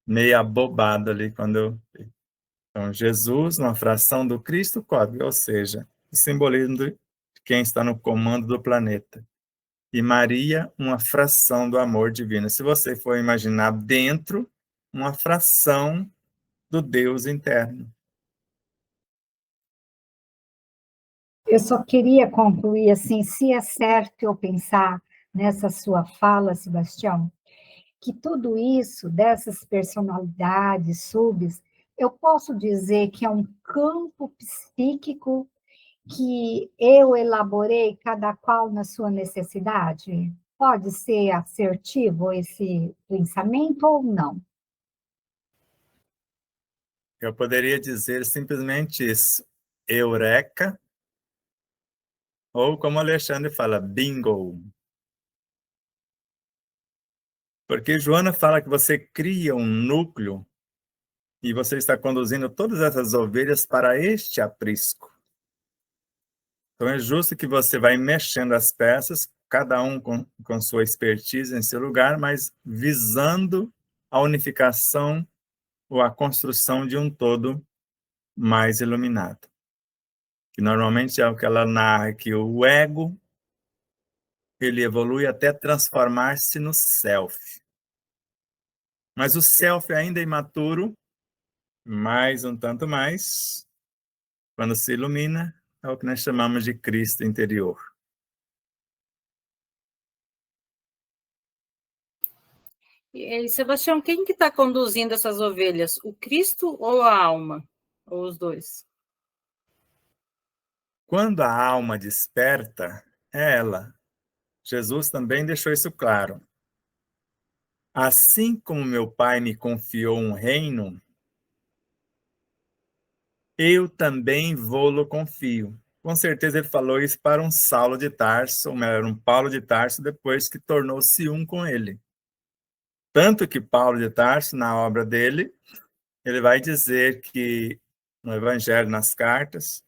meio abobado ali quando eu vi. Então, Jesus, uma fração do Cristo cósmico, ou seja, o simbolismo de quem está no comando do planeta. E Maria, uma fração do amor divino. Se você for imaginar dentro, uma fração do Deus interno. Eu só queria concluir assim, se é certo eu pensar nessa sua fala, Sebastião, que tudo isso, dessas personalidades, subs, eu posso dizer que é um campo psíquico que eu elaborei, cada qual na sua necessidade? Pode ser assertivo esse pensamento ou não? Eu poderia dizer simplesmente isso. Eureka, ou como Alexandre fala, bingo. Porque Joana fala que você cria um núcleo e você está conduzindo todas essas ovelhas para este aprisco. Então é justo que você vai mexendo as peças, cada um com sua expertise em seu lugar, mas visando a unificação ou a construção de um todo mais iluminado. Que normalmente é o que ela narra, que o ego ele evolui até transformar-se no self. Mas o self ainda é imaturo, mais um tanto mais, quando se ilumina, é o que nós chamamos de Cristo interior. E, Sebastião, quem que está conduzindo essas ovelhas? O Cristo ou a alma? Ou os dois? Quando a alma desperta, é ela. Jesus também deixou isso claro. Assim como meu Pai me confiou um reino, eu também vou-lo confio. Com certeza ele falou isso para um Saulo de Tarso, ou melhor, um Paulo de Tarso, depois que tornou-se um com ele. Tanto que Paulo de Tarso, na obra dele, ele vai dizer que, no Evangelho, nas cartas,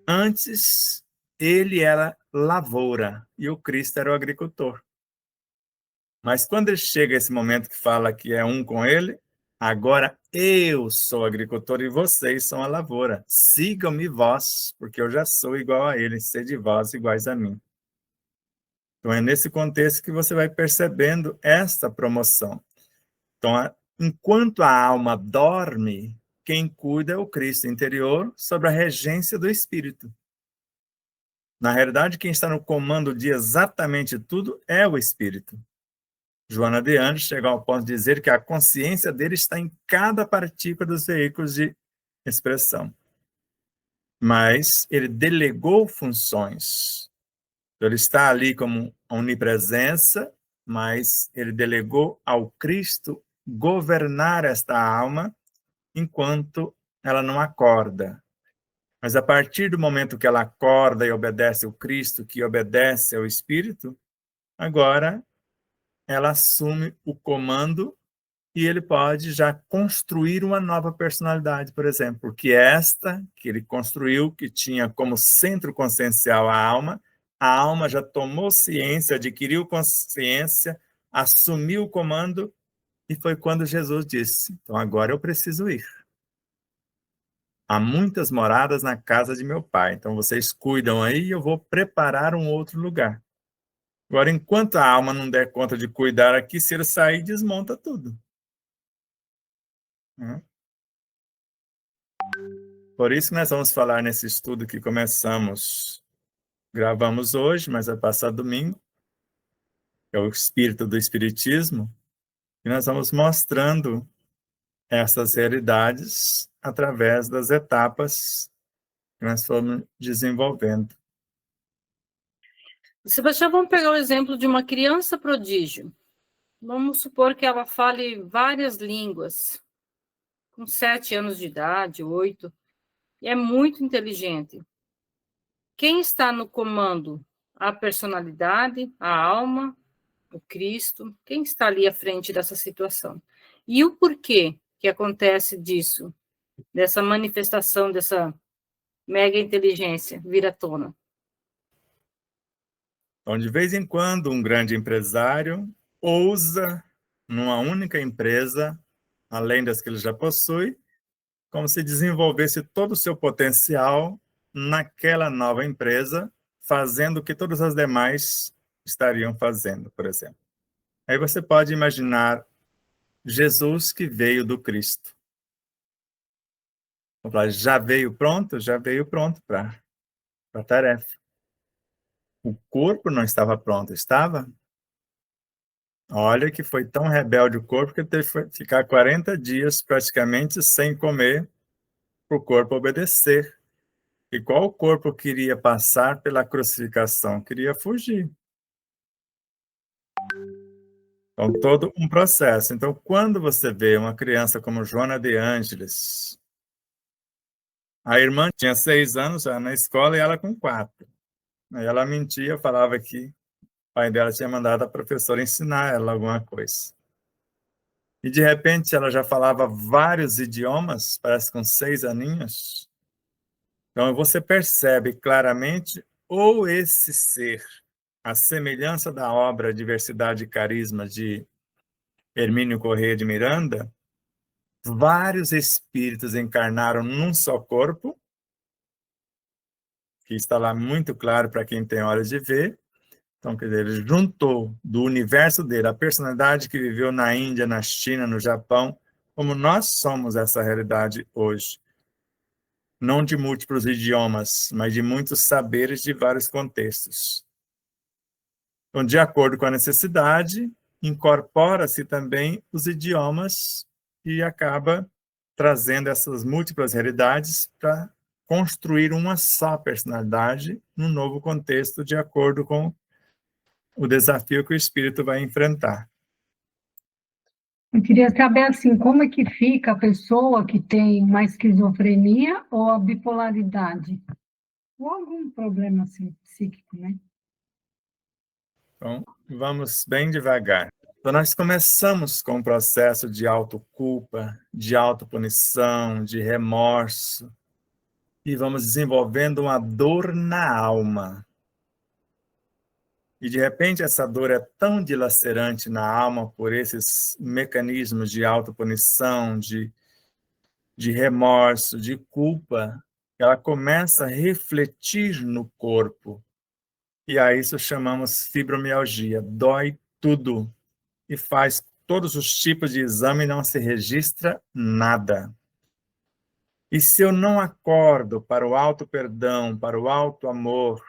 antes ele era lavoura e o Cristo era o agricultor. Mas quando ele chega a esse momento que fala que é um com ele, agora eu sou agricultor e vocês são a lavoura. Sigam-me vós, porque eu já sou igual a ele, sede vós iguais a mim. Então é nesse contexto que você vai percebendo esta promoção. Então, enquanto a alma dorme, quem cuida é o Cristo interior sob a regência do Espírito. Na realidade, quem está no comando de exatamente tudo é o Espírito. Joana de Anjos chega ao ponto de dizer que a consciência dele está em cada partícula dos veículos de expressão. Mas ele delegou funções. Ele está ali como onipresença, mas ele delegou ao Cristo governar esta alma enquanto ela não acorda. Mas a partir do momento que ela acorda e obedece ao Cristo, que obedece ao Espírito, agora ela assume o comando e ele pode já construir uma nova personalidade, por exemplo, porque esta que ele construiu, que tinha como centro consciencial a alma já tomou ciência, adquiriu consciência, assumiu o comando, e foi quando Jesus disse: então agora eu preciso ir. Há muitas moradas na casa de meu pai, então vocês cuidam aí e eu vou preparar um outro lugar. Agora, enquanto a alma não der conta de cuidar aqui, se ele sair, desmonta tudo. Por isso nós vamos falar nesse estudo que gravamos hoje, mas vai passar domingo, que é o espírito do Espiritismo, e nós vamos mostrando essas realidades através das etapas que nós fomos desenvolvendo. Sebastião, vamos pegar o exemplo de uma criança prodígio. Vamos supor que ela fale várias línguas, com 7 anos de idade, 8, e é muito inteligente. Quem está no comando? A personalidade, a alma, o Cristo? Quem está ali à frente dessa situação? E o porquê que acontece disso, dessa manifestação, dessa mega inteligência vir à tona? Então, de vez em quando, um grande empresário ousa, numa única empresa, além das que ele já possui, como se desenvolvesse todo o seu potencial naquela nova empresa, fazendo o que todas as demais estariam fazendo, por exemplo. Aí você pode imaginar Jesus que veio do Cristo. Já veio pronto? Já veio pronto para a tarefa. O corpo não estava pronto, estava? Olha que foi tão rebelde o corpo que teve que ficar 40 dias praticamente sem comer para o corpo obedecer. E qual o corpo queria passar pela crucificação? Queria fugir. Então, todo um processo. Então, quando você vê uma criança como Joana de Ângeles, a irmã tinha 6 anos já na escola e ela com 4. Aí ela mentia, falava que o pai dela tinha mandado a professora ensinar ela alguma coisa. E, de repente, ela já falava vários idiomas, parece com 6 aninhos. Então, você percebe claramente, ou esse ser, a semelhança da obra Diversidade e Carisma de Hermínio Corrêa de Miranda, vários espíritos encarnaram num só corpo, que está lá muito claro para quem tem olhos de ver. Então, quer dizer, ele juntou do universo dele a personalidade que viveu na Índia, na China, no Japão, como nós somos essa realidade hoje. Não de múltiplos idiomas, mas de muitos saberes de vários contextos. Então, de acordo com a necessidade, incorpora-se também os idiomas e acaba trazendo essas múltiplas realidades para construir uma só personalidade num novo contexto, de acordo com o desafio que o espírito vai enfrentar. Eu queria saber, assim, como é que fica a pessoa que tem uma esquizofrenia ou a bipolaridade? Ou algum problema, assim, psíquico, né? Então, vamos bem devagar. Então, nós começamos com um processo de autoculpa, de autopunição, de remorso, e vamos desenvolvendo uma dor na alma. E, de repente, essa dor é tão dilacerante na alma por esses mecanismos de autopunição, de remorso, de culpa, que ela começa a refletir no corpo. E a isso chamamos fibromialgia. Dói tudo. E faz todos os tipos de exame e não se registra nada. E se eu não acordo para o auto-perdão, para o auto-amor,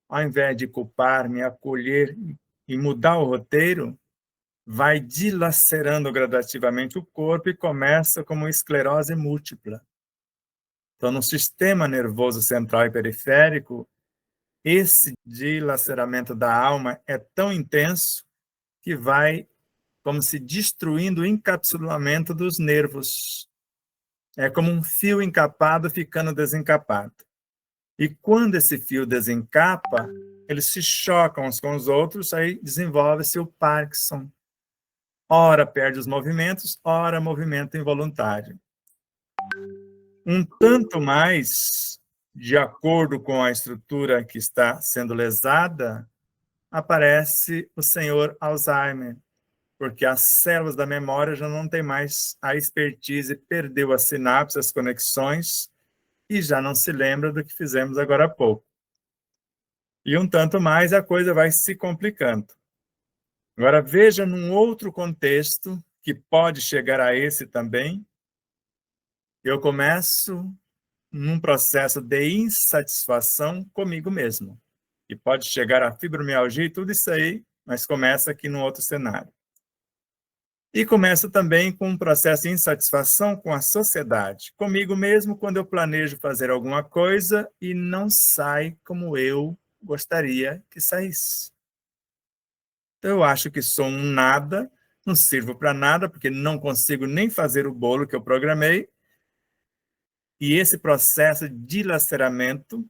ao invés de culpar-me, acolher e mudar o roteiro, vai dilacerando gradativamente o corpo e começa como esclerose múltipla. Então, no sistema nervoso central e periférico, esse dilaceramento da alma é tão intenso que vai como se destruindo o encapsulamento dos nervos. É como um fio encapado ficando desencapado. E quando esse fio desencapa, eles se chocam uns com os outros, aí desenvolve-se o Parkinson. Ora perde os movimentos, ora movimento involuntário. Um tanto mais, de acordo com a estrutura que está sendo lesada, aparece o senhor Alzheimer, porque as células da memória já não têm mais a expertise, perdeu as sinapses, as conexões, e já não se lembra do que fizemos agora há pouco. E um tanto mais a coisa vai se complicando. Agora veja num outro contexto, que pode chegar a esse também, eu começo num processo de insatisfação comigo mesmo. E pode chegar a fibromialgia e tudo isso aí, mas começa aqui num outro cenário. E começa também com um processo de insatisfação com a sociedade, comigo mesmo, quando eu planejo fazer alguma coisa e não sai como eu gostaria que saísse. Então, eu acho que sou um nada, não sirvo para nada, porque não consigo nem fazer o bolo que eu programei. E esse processo de dilaceramento,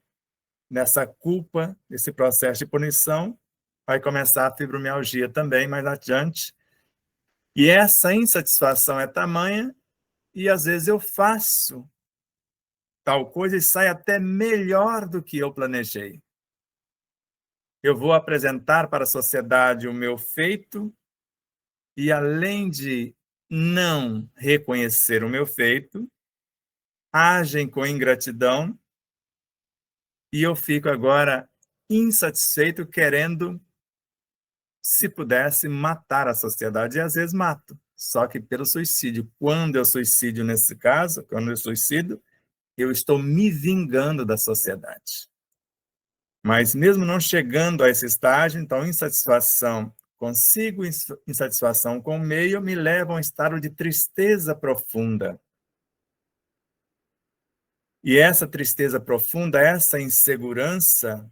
nessa culpa, esse processo de punição, vai começar a fibromialgia também mais adiante. E essa insatisfação é tamanha, e às vezes eu faço tal coisa e sai até melhor do que eu planejei. Eu vou apresentar para a sociedade o meu feito, e além de não reconhecer o meu feito, agem com ingratidão, e eu fico agora insatisfeito, querendo, se pudesse, matar a sociedade, e às vezes mato, só que pelo suicídio. Quando eu suicido nesse caso, quando eu suicido, eu estou me vingando da sociedade. Mas mesmo não chegando a esse estágio, então, insatisfação consigo insatisfação com o meio, me leva a um estado de tristeza profunda. E essa tristeza profunda, essa insegurança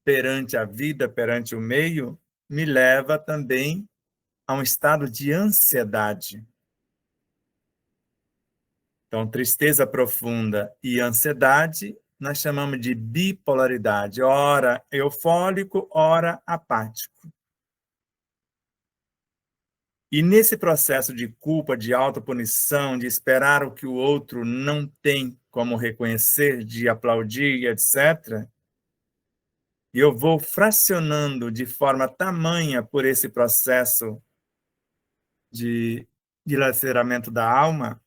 perante a vida, perante o meio, me leva também a um estado de ansiedade. Então, tristeza profunda e ansiedade, nós chamamos de bipolaridade. Ora eufórico, ora apático. E nesse processo de culpa, de autopunição, de esperar o que o outro não tem como reconhecer, de aplaudir, etc., eu vou fracionando de forma tamanha por esse processo de dilaceramento da alma,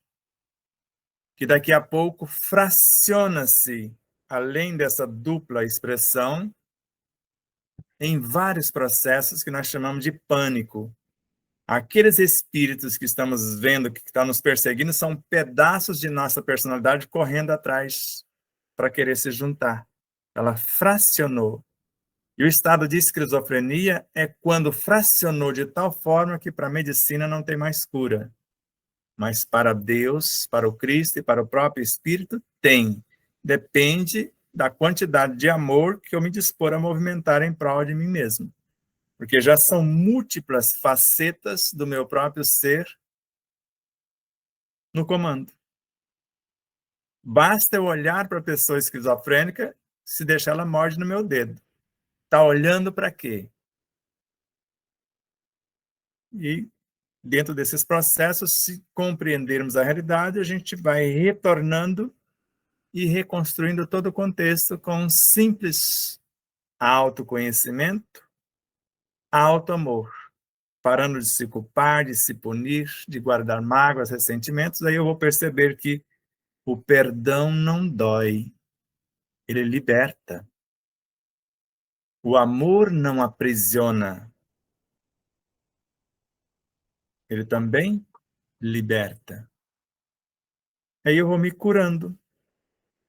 que daqui a pouco fraciona-se, além dessa dupla expressão, em vários processos que nós chamamos de pânico. Aqueles espíritos que estamos vendo, que estão nos perseguindo, são pedaços de nossa personalidade correndo atrás para querer se juntar. Ela fracionou. E o estado de esquizofrenia é quando fracionou de tal forma que para a medicina não tem mais cura. Mas para Deus, para o Cristo e para o próprio Espírito, tem. Depende da quantidade de amor que eu me dispor a movimentar em prol de mim mesmo. Porque já são múltiplas facetas do meu próprio ser no comando. Basta eu olhar para a pessoa esquizofrênica, se deixar ela morde no meu dedo. Está olhando para quê? E dentro desses processos, se compreendermos a realidade, a gente vai retornando e reconstruindo todo o contexto com um simples autoconhecimento, autoamor, parando de se culpar, de se punir, de guardar mágoas, ressentimentos. Aí eu vou perceber que o perdão não dói, ele liberta. O amor não aprisiona, ele também liberta. Aí eu vou me curando,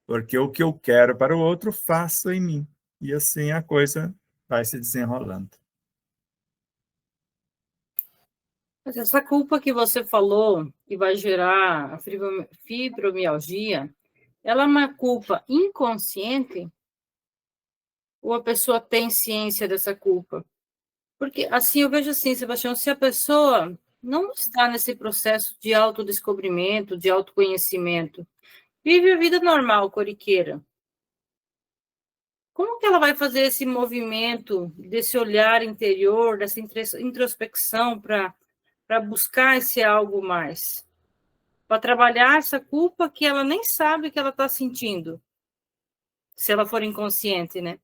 porque o que eu quero para o outro, faço em mim. E assim a coisa vai se desenrolando. Mas essa culpa que você falou, que vai gerar a fibromialgia, ela é uma culpa inconsciente ou a pessoa tem ciência dessa culpa? Porque, assim, eu vejo assim, Sebastião, se a pessoa não está nesse processo de autodescobrimento, de autoconhecimento, vive a vida normal, corriqueira, como que ela vai fazer esse movimento, desse olhar interior, dessa introspecção para buscar esse algo mais? Para trabalhar essa culpa que ela nem sabe que ela está sentindo, se ela for inconsciente, né?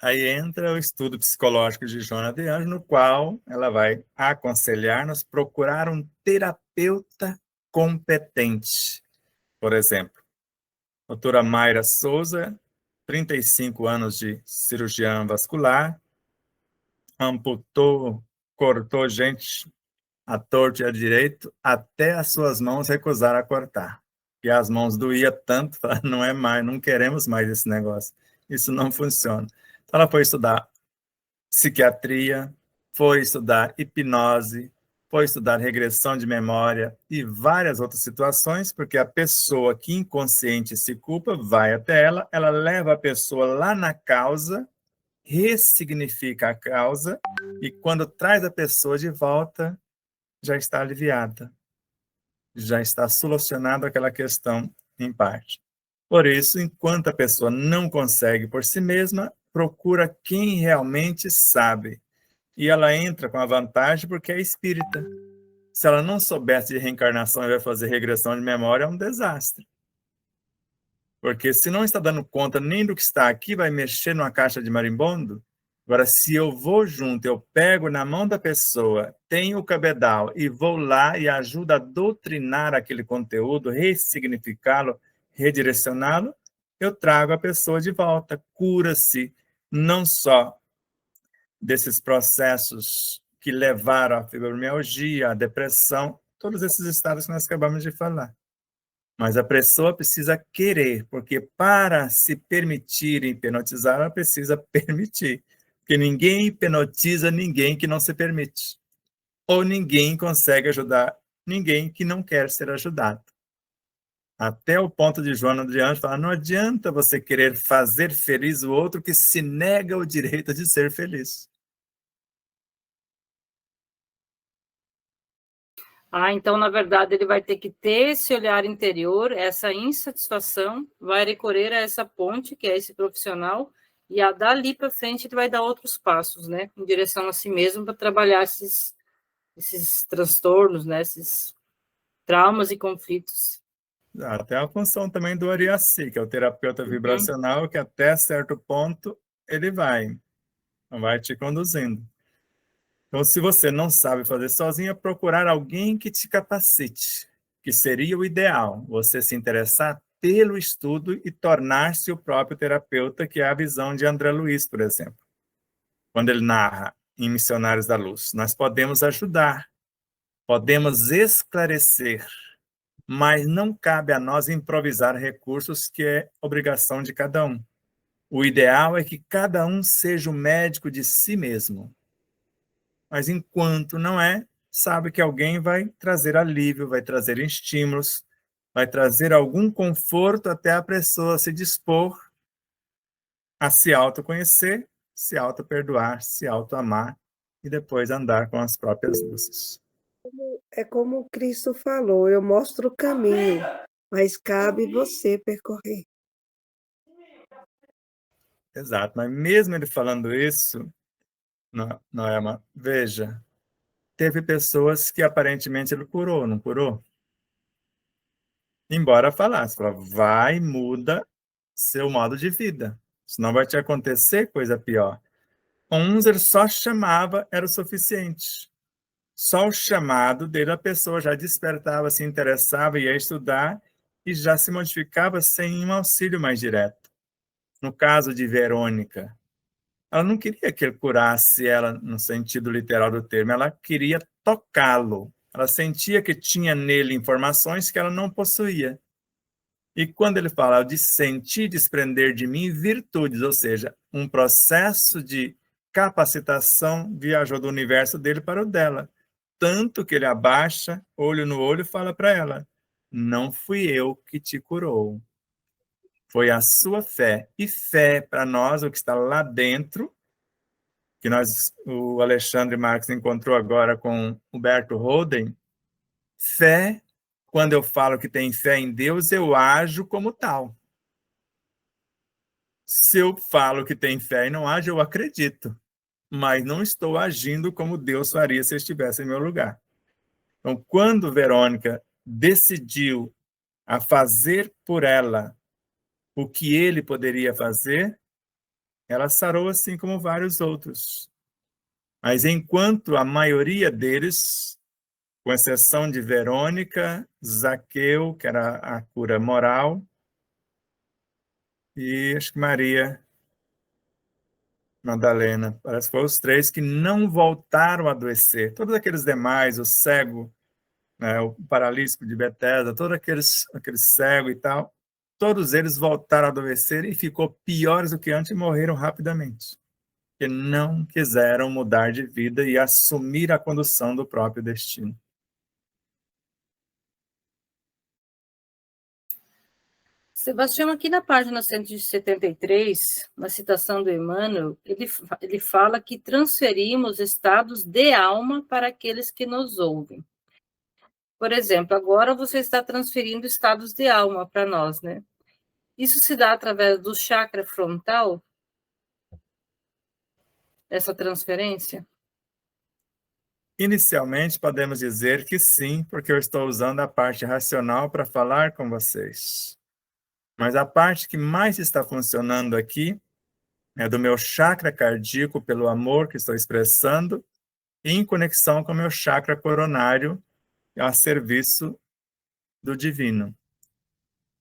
Aí entra o estudo psicológico de Joana de Anjos, no qual ela vai aconselhar-nos procurar um terapeuta competente. Por exemplo, a doutora Mayra Souza, 35 anos de cirurgiã vascular, amputou, cortou gente à torta e à direito, até as suas mãos recusaram a cortar. E as mãos doía tanto, não é mais, não queremos mais esse negócio. Isso não funciona. Então ela foi estudar psiquiatria, foi estudar hipnose, foi estudar regressão de memória e várias outras situações, porque a pessoa que inconsciente se culpa vai até ela, ela leva a pessoa lá na causa, ressignifica a causa, e quando traz a pessoa de volta, já está aliviada, já está solucionada aquela questão em parte. Por isso, enquanto a pessoa não consegue por si mesma, procura quem realmente sabe. E ela entra com a vantagem porque é espírita. Se ela não soubesse de reencarnação e vai fazer regressão de memória, é um desastre. Porque se não está dando conta nem do que está aqui, vai mexer numa caixa de marimbondo. Agora, se eu vou junto, eu pego na mão da pessoa, tenho o cabedal e vou lá e ajudo a doutrinar aquele conteúdo, ressignificá-lo, redirecioná-lo, eu trago a pessoa de volta, cura-se não só desses processos que levaram à fibromialgia, à depressão, todos esses estados que nós acabamos de falar. Mas a pessoa precisa querer, porque para se permitir hipnotizar, ela precisa permitir. Que ninguém hipnotiza ninguém que não se permite. Ou ninguém consegue ajudar ninguém que não quer ser ajudado. Até o ponto de Joana de Anjos falar, não adianta você querer fazer feliz o outro que se nega o direito de ser feliz. Então, na verdade, ele vai ter que ter esse olhar interior, essa insatisfação, vai recorrer a essa ponte, que é esse profissional, e dali para frente ele vai dar outros passos, né, em direção a si mesmo, para trabalhar esses transtornos, né, esses traumas e conflitos. Até a função também do Ariaci, que é o terapeuta vibracional, que até certo ponto ele vai te conduzindo. Então, se você não sabe fazer sozinho, é procurar alguém que te capacite, que seria o ideal, você se interessar pelo estudo e tornar-se o próprio terapeuta, que é a visão de André Luiz, por exemplo. Quando ele narra em Missionários da Luz, nós podemos ajudar, podemos esclarecer, mas não cabe a nós improvisar recursos, que é obrigação de cada um. O ideal é que cada um seja o médico de si mesmo. Mas enquanto não é, sabe que alguém vai trazer alívio, vai trazer estímulos, vai trazer algum conforto até a pessoa se dispor a se autoconhecer, se auto-perdoar, se auto-amar e depois andar com as próprias luzes. É como o Cristo falou, eu mostro o caminho, mas cabe você percorrer. Exato, mas mesmo ele falando isso, Noema, veja, teve pessoas que aparentemente ele curou, não curou? Embora falasse, vai, muda seu modo de vida, senão vai te acontecer coisa pior. Uns ele só chamava, era o suficiente. Só o chamado dele, a pessoa já despertava, se interessava, ia estudar e já se modificava sem um auxílio mais direto. No caso de Verônica, ela não queria que ele curasse ela no sentido literal do termo, ela queria tocá-lo. Ela sentia que tinha nele informações que ela não possuía. E quando ele fala de sentir desprender de mim virtudes, ou seja, um processo de capacitação viajou do universo dele para o dela. Tanto que ele abaixa, olho no olho, e fala para ela, não fui eu que te curou. Foi a sua fé. E fé, para nós, o que está lá dentro, que o Alexandre Marques encontrou agora com Humberto Holden, fé, quando eu falo que tem fé em Deus, eu ajo como tal. Se eu falo que tem fé e não ajo, eu acredito, mas não estou agindo como Deus faria se eu estivesse em meu lugar. Então, quando Verônica decidiu a fazer por ela o que ele poderia fazer, ela sarou assim como vários outros. Mas enquanto a maioria deles, com exceção de Verônica, Zaqueu, que era a cura moral, e acho que Maria Madalena, parece que foram os três que não voltaram a adoecer. Todos aqueles demais, o cego, né, o paralítico de Betesda, todos aqueles cegos e tal, todos eles voltaram a adoecer e ficou piores do que antes e morreram rapidamente. Porque não quiseram mudar de vida e assumir a condução do próprio destino. Sebastião, aqui na página 173, na citação do Emmanuel, ele fala que transferimos estados de alma para aqueles que nos ouvem. Por exemplo, agora você está transferindo estados de alma para nós, né? Isso se dá através do chakra frontal? Essa transferência? Inicialmente, podemos dizer que sim, porque eu estou usando a parte racional para falar com vocês. Mas a parte que mais está funcionando aqui é do meu chakra cardíaco, pelo amor que estou expressando, em conexão com o meu chakra coronário, a serviço do divino.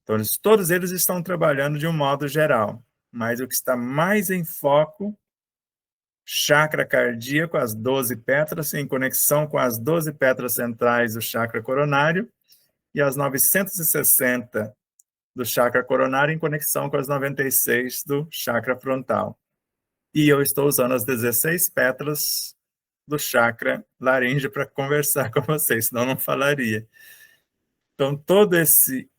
Então, todos eles estão trabalhando de um modo geral, mas o que está mais em foco, chakra cardíaco, as 12 pétalas, em conexão com as 12 pétalas centrais do chakra coronário, e as 960 do chakra coronário em conexão com as 96 do chakra frontal. e eu estou usando as 16 pétalas do chakra laríngeo para conversar com vocês, senão eu não falaria. Então, todo esse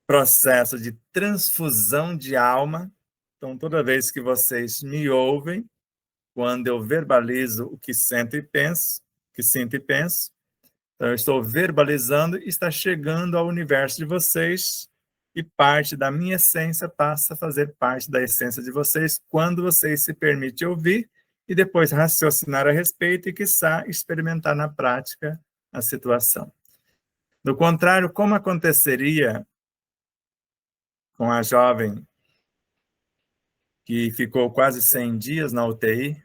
processo de transfusão de alma, então, toda vez que vocês me ouvem, quando eu verbalizo o que sinto e penso, então eu estou verbalizando e está chegando ao universo de vocês, e parte da minha essência passa a fazer parte da essência de vocês quando vocês se permitem ouvir e depois raciocinar a respeito e, quiçá, experimentar na prática a situação. Do contrário, como aconteceria com a jovem que ficou quase 100 dias na UTI,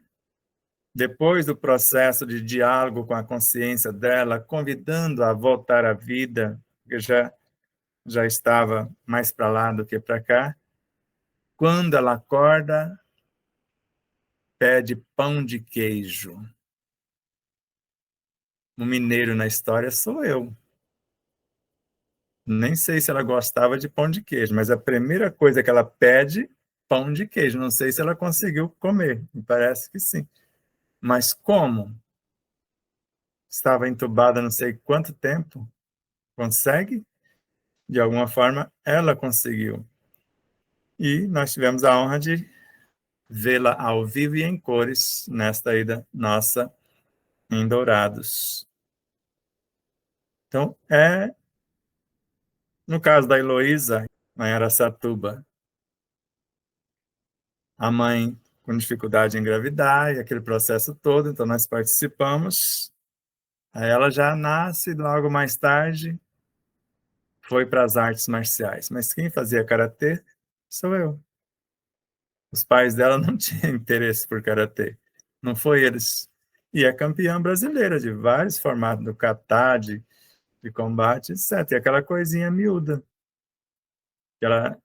depois do processo de diálogo com a consciência dela, convidando a voltar à vida, que já estava mais para lá do que para cá, quando ela acorda, pede pão de queijo. O mineiro na história sou eu. Nem sei se ela gostava de pão de queijo, mas a primeira coisa que ela pede, pão de queijo. Não sei se ela conseguiu comer, me parece que sim. Mas como? Estava entubada não sei quanto tempo. Consegue? De alguma forma, ela conseguiu. E nós tivemos a honra de vê-la ao vivo e em cores nesta ida nossa em Dourados. Então, no caso da Heloísa, em Araçatuba, a mãe com dificuldade em engravidar e aquele processo todo, então nós participamos. Aí ela já nasce, logo mais tarde, foi para as artes marciais. Mas quem fazia karatê sou eu. Os pais dela não tinham interesse por karatê. Não foi eles. E é campeã brasileira de vários formatos, do kata, de combate, etc. E aquela coisinha miúda. Que ela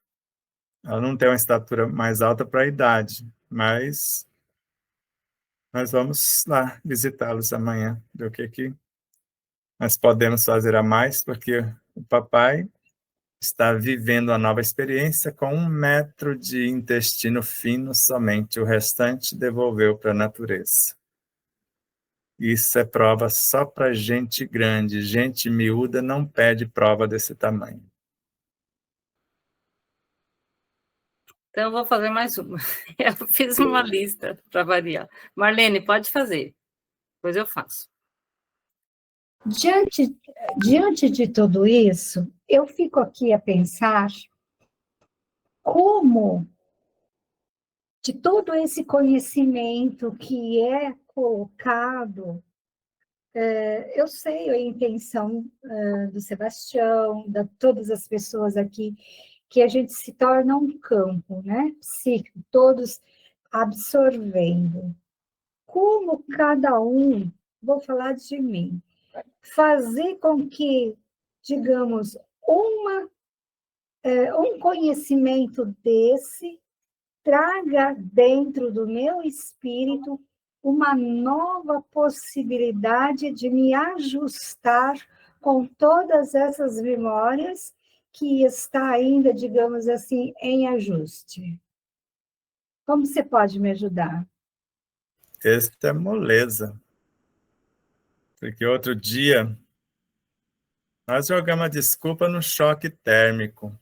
não tem uma estatura mais alta para a idade, mas nós vamos lá visitá-los amanhã, ver o que nós podemos fazer a mais, porque o papai está vivendo uma nova experiência com 1 metro de intestino fino somente, o restante devolveu para a natureza. Isso é prova só para gente grande, gente miúda não pede prova desse tamanho. Então, eu vou fazer mais uma. Eu fiz uma lista para variar. Marlene, pode fazer, depois eu faço. Diante de tudo isso, eu fico aqui a pensar como, de todo esse conhecimento que é colocado, eu sei a intenção do Sebastião, de todas as pessoas aqui, que a gente se torna um campo, né, psíquico, todos absorvendo. Como cada um, vou falar de mim, fazer com que, digamos, um conhecimento desse traga dentro do meu espírito uma nova possibilidade de me ajustar com todas essas memórias que está ainda, digamos assim, em ajuste. Como você pode me ajudar? Esta é moleza. Porque outro dia nós jogamos a desculpa no choque térmico.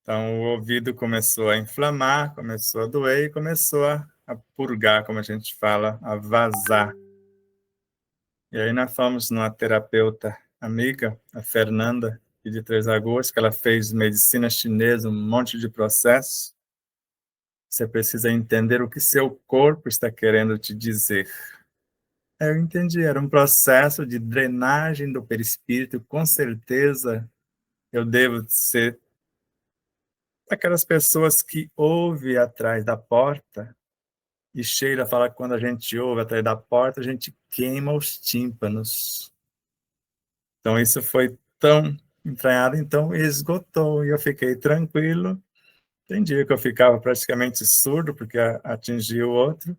Então, o ouvido começou a inflamar, começou a doer e começou a purgar, como a gente fala, a vazar. E aí nós fomos numa terapeuta amiga, a Fernanda, de Três Lagoas, que ela fez medicina chinesa, um monte de processos. Você precisa entender o que seu corpo está querendo te dizer. Eu entendi, era um processo de drenagem do perispírito, com certeza eu devo ser aquelas pessoas que ouvem atrás da porta, e Sheila fala que quando a gente ouve atrás da porta, a gente queima os tímpanos. Então isso foi tão entranhado, então esgotou, e eu fiquei tranquilo. Tem dia que eu ficava praticamente surdo, porque atingia o outro.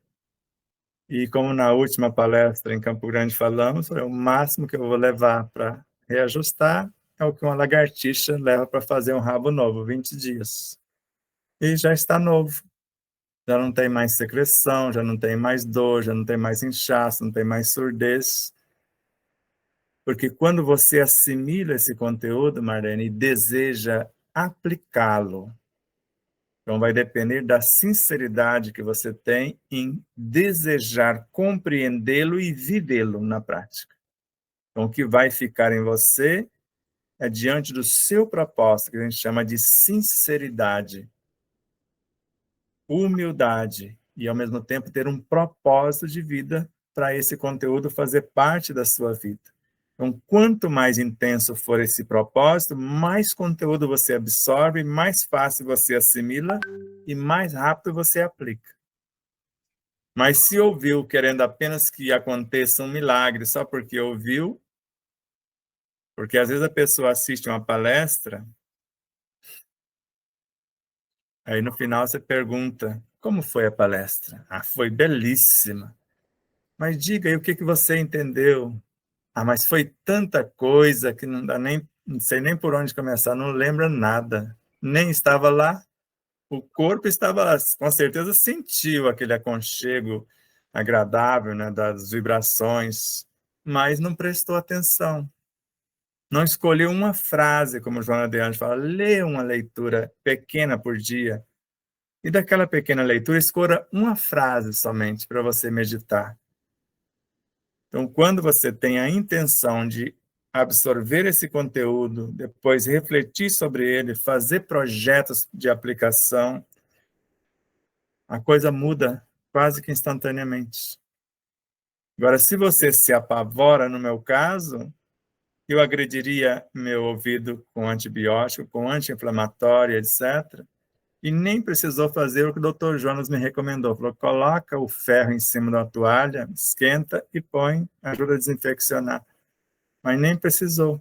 E como na última palestra em Campo Grande falamos, o máximo que eu vou levar para reajustar é o que uma lagartixa leva para fazer um rabo novo, 20 dias. E já está novo. já não tem mais secreção, já não tem mais dor, já não tem mais inchaço, não tem mais surdez. Porque quando você assimila esse conteúdo, Marlene, e deseja aplicá-lo, então vai depender da sinceridade que você tem em desejar compreendê-lo e vivê-lo na prática. Então, o que vai ficar em você é diante do seu propósito, que a gente chama de sinceridade, humildade e, ao mesmo tempo, ter um propósito de vida para esse conteúdo fazer parte da sua vida. Então, quanto mais intenso for esse propósito, mais conteúdo você absorve, mais fácil você assimila e mais rápido você aplica. Mas se ouviu querendo apenas que aconteça um milagre só porque ouviu, porque às vezes a pessoa assiste uma palestra, aí no final você pergunta, como foi a palestra? Ah, foi belíssima. Mas diga aí o que você entendeu. Ah, mas foi tanta coisa que não sei nem por onde começar, não lembra nada. Nem estava lá. O corpo estava lá, com certeza sentiu aquele aconchego agradável, né, das vibrações, mas não prestou atenção. Não escolheu uma frase, como Joana de Anjos fala, lê uma leitura pequena por dia. E daquela pequena leitura, escolha uma frase somente para você meditar. Então, quando você tem a intenção de absorver esse conteúdo, depois refletir sobre ele, fazer projetos de aplicação, a coisa muda quase que instantaneamente. Agora, se você se apavora, no meu caso, eu agrediria meu ouvido com antibiótico, com anti-inflamatório, etc., e nem precisou fazer o que o Dr. Jonas me recomendou. Falou, coloca o ferro em cima da toalha, esquenta e põe, ajuda a desinfeccionar. Mas nem precisou.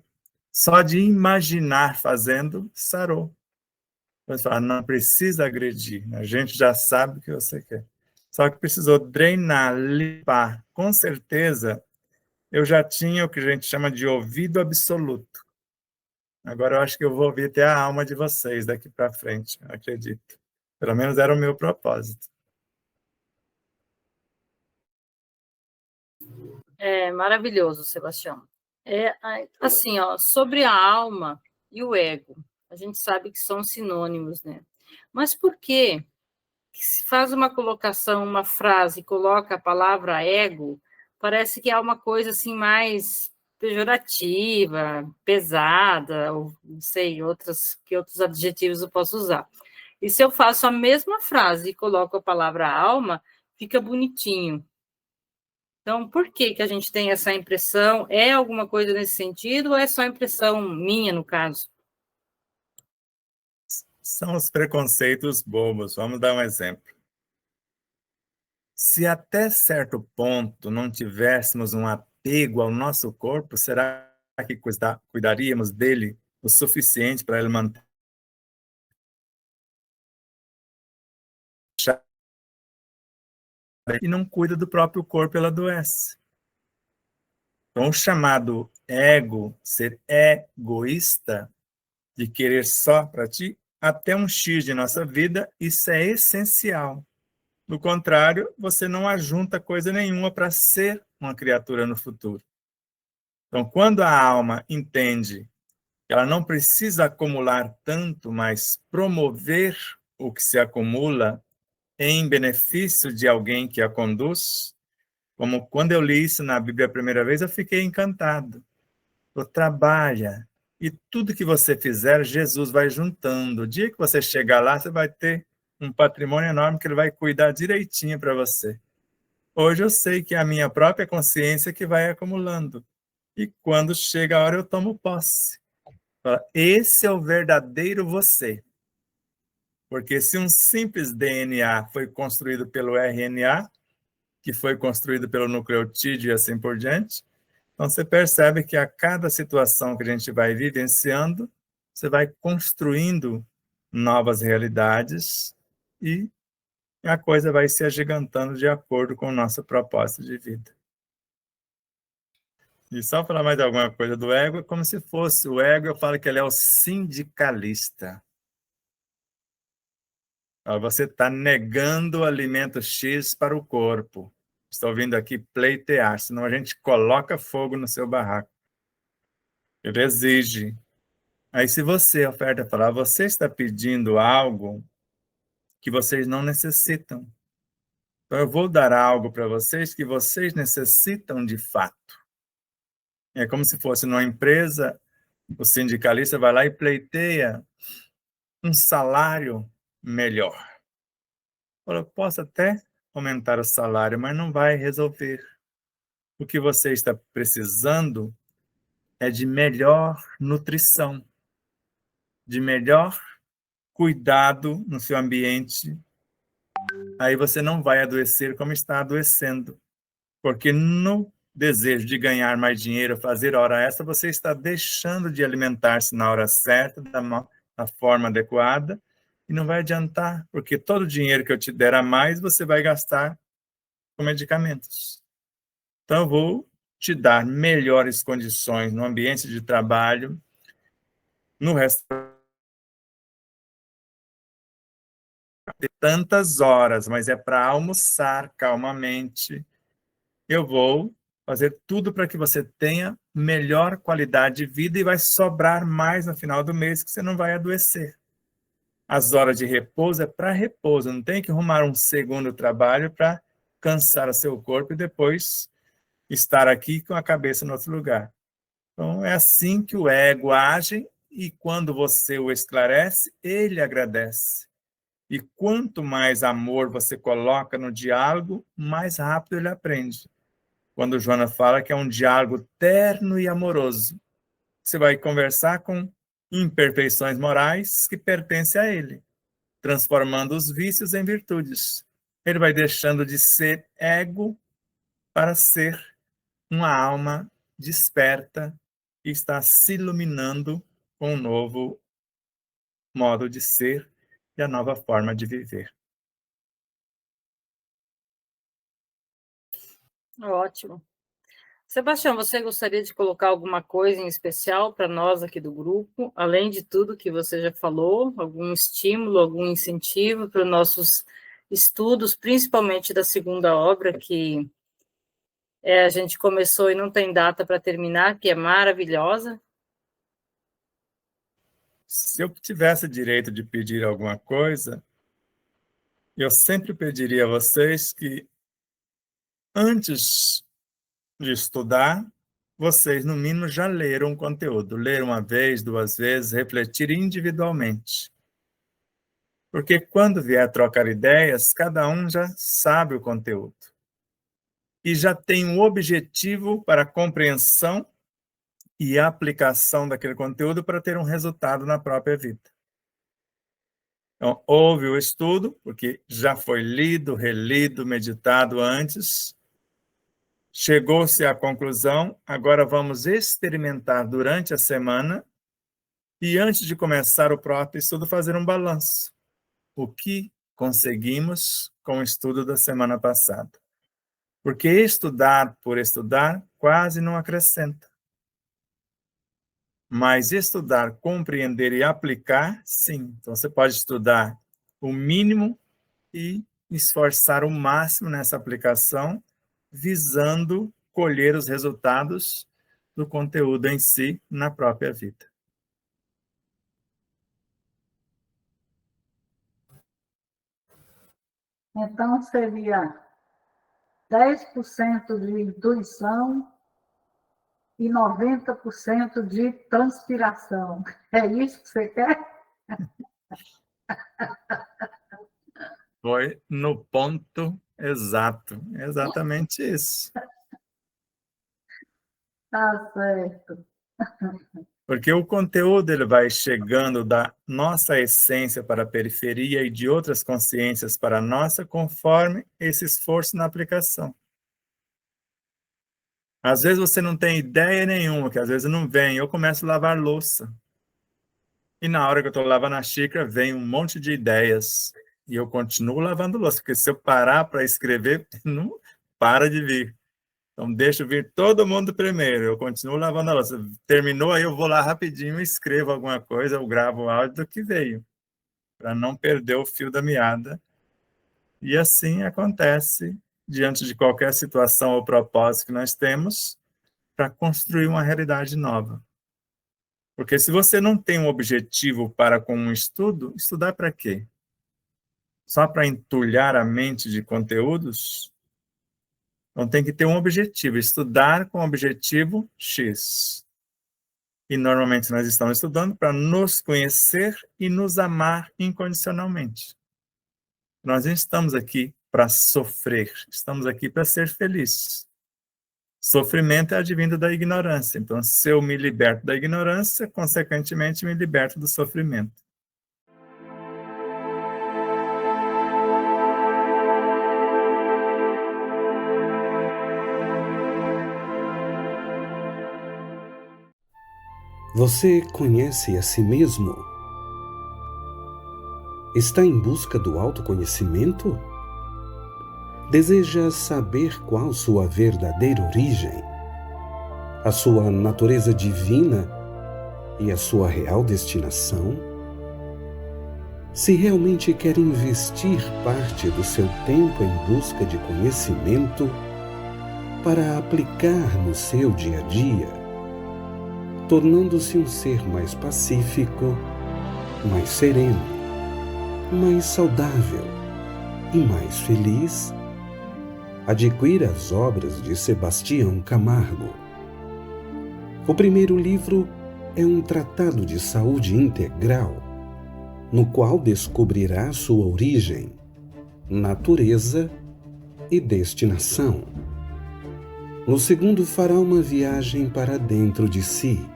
Só de imaginar fazendo, sarou. Você fala, não precisa agredir, a gente já sabe o que você quer. Só que precisou drenar, limpar. Com certeza, eu já tinha o que a gente chama de ouvido absoluto. Agora eu acho que eu vou ouvir até a alma de vocês daqui para frente, acredito. Pelo menos era o meu propósito. É maravilhoso, Sebastião. Assim, ó, sobre a alma e o ego, a gente sabe que são sinônimos, né? Mas por que se faz uma colocação, uma frase, coloca a palavra ego, parece que há uma coisa assim mais pejorativa, pesada, ou não sei, que outros adjetivos eu posso usar. E se eu faço a mesma frase e coloco a palavra alma, fica bonitinho. Então, por que que a gente tem essa impressão? É alguma coisa nesse sentido ou é só impressão minha, no caso? São os preconceitos bobos. Vamos dar um exemplo. Se até certo ponto não tivéssemos um apego ao nosso corpo, será que cuidaríamos dele o suficiente para ele manter? E não cuida do próprio corpo, ele adoece. Então, o chamado ego, ser egoísta, de querer só para ti, até um X de nossa vida, isso é essencial. Do contrário, você não ajunta coisa nenhuma para ser uma criatura no futuro. Então, quando a alma entende que ela não precisa acumular tanto, mas promover o que se acumula em benefício de alguém que a conduz, como quando eu li isso na Bíblia a primeira vez, eu fiquei encantado. Trabalha, e tudo que você fizer, Jesus vai juntando. O dia que você chegar lá, você vai ter um patrimônio enorme que ele vai cuidar direitinho para você. Hoje eu sei que é a minha própria consciência que vai acumulando. E quando chega a hora, eu tomo posse. Esse é o verdadeiro você. Porque se um simples DNA foi construído pelo RNA, que foi construído pelo nucleotídeo e assim por diante, então você percebe que a cada situação que a gente vai vivenciando, você vai construindo novas realidades e a coisa vai se agigantando de acordo com o nosso propósito de vida. E só falar mais alguma coisa do ego, é como se fosse o ego, eu falo que ele é o sindicalista. Você está negando o alimento X para o corpo. Estou vindo aqui pleitear, senão a gente coloca fogo no seu barraco. Ele exige. Aí, se você oferta falar, você está pedindo algo que vocês não necessitam. Então, eu vou dar algo para vocês que vocês necessitam de fato. É como se fosse numa empresa, o sindicalista vai lá e pleiteia um salário melhor. Eu posso até aumentar o salário, mas não vai resolver. O que você está precisando é de melhor nutrição, de melhor cuidado no seu ambiente. Aí você não vai adoecer como está adoecendo. Porque no desejo de ganhar mais dinheiro, fazer hora extra, você está deixando de alimentar-se na hora certa, da forma adequada, e não vai adiantar, porque todo o dinheiro que eu te der a mais, você vai gastar com medicamentos. Então, eu vou te dar melhores condições no ambiente de trabalho, no restaurante, de tantas horas, mas é para almoçar calmamente. Eu vou fazer tudo para que você tenha melhor qualidade de vida e vai sobrar mais no final do mês, que você não vai adoecer. As horas de repouso é para repouso, não tem que arrumar um segundo trabalho para cansar o seu corpo e depois estar aqui com a cabeça em outro lugar. Então, é assim que o ego age e quando você o esclarece, ele agradece. E quanto mais amor você coloca no diálogo, mais rápido ele aprende. Quando Joana fala que é um diálogo terno e amoroso, você vai conversar com imperfeições morais que pertencem a ele, transformando os vícios em virtudes. Ele vai deixando de ser ego para ser uma alma desperta e está se iluminando com um novo modo de ser e a nova forma de viver. Ótimo. Sebastião, você gostaria de colocar alguma coisa em especial para nós aqui do grupo, além de tudo que você já falou, algum estímulo, algum incentivo para os nossos estudos, principalmente da segunda obra, que a gente começou e não tem data para terminar, que é maravilhosa? Se eu tivesse direito de pedir alguma coisa, eu sempre pediria a vocês que, antes de estudar, vocês, no mínimo, já leram o conteúdo. Ler uma vez, duas vezes, refletir individualmente. Porque quando vier trocar ideias, cada um já sabe o conteúdo. E já tem um objetivo para a compreensão e a aplicação daquele conteúdo para ter um resultado na própria vida. Então, houve o estudo, porque já foi lido, relido, meditado antes, chegou-se à conclusão, agora vamos experimentar durante a semana e, antes de começar o próprio estudo, fazer um balanço. O que conseguimos com o estudo da semana passada? Porque estudar por estudar quase não acrescenta. Mas estudar, compreender e aplicar, sim. Então, você pode estudar o mínimo e esforçar o máximo nessa aplicação, visando colher os resultados do conteúdo em si na própria vida. Então, seria 10% de intuição e 90% de transpiração. É isso que você quer? Foi no ponto exato. Exatamente isso. Tá certo. Porque o conteúdo ele vai chegando da nossa essência para a periferia e de outras consciências para a nossa, conforme esse esforço na aplicação. Às vezes você não tem ideia nenhuma, que às vezes não vem. Eu começo a lavar louça. E na hora que eu estou lavando a xícara, vem um monte de ideias. E eu continuo lavando louça, porque se eu parar para escrever, não para de vir. Então, deixa vir todo mundo primeiro. Eu continuo lavando a louça. Terminou, aí eu vou lá rapidinho e escrevo alguma coisa, eu gravo o áudio do que veio. para não perder o fio da meada. E assim acontece diante de qualquer situação ou propósito que nós temos para construir uma realidade nova. Porque se você não tem um objetivo para com um estudo, estudar para quê? Só para entulhar a mente de conteúdos? Então tem que ter um objetivo, estudar com o objetivo X. E normalmente nós estamos estudando para nos conhecer e nos amar incondicionalmente. Nós não estamos aqui para sofrer, estamos aqui para ser felizes. Sofrimento é advindo da ignorância. Então, se eu me liberto da ignorância, consequentemente me liberto do sofrimento. Você conhece a si mesmo? Está em busca do autoconhecimento? Deseja saber qual sua verdadeira origem, a sua natureza divina e a sua real destinação? Se realmente quer investir parte do seu tempo em busca de conhecimento para aplicar no seu dia a dia, tornando-se um ser mais pacífico, mais sereno, mais saudável e mais feliz, adquira as obras de Sebastião Camargo. O primeiro livro é um tratado de saúde integral, no qual descobrirá sua origem, natureza e destinação. No segundo, fará uma viagem para dentro de si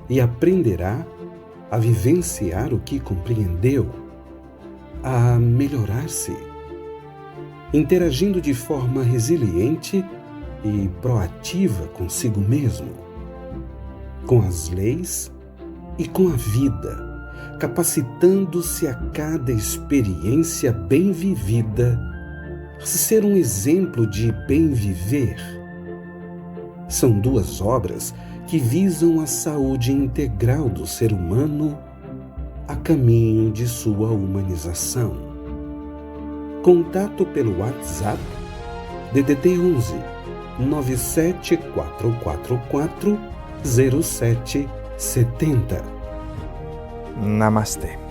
e aprenderá a vivenciar o que compreendeu, a melhorar-se, interagindo de forma resiliente e proativa consigo mesmo, com as leis e com a vida, capacitando-se a cada experiência bem vivida a ser um exemplo de bem viver. São duas obras que visam a saúde integral do ser humano a caminho de sua humanização. Contato pelo WhatsApp DDD 11 97444 0770. Namastê.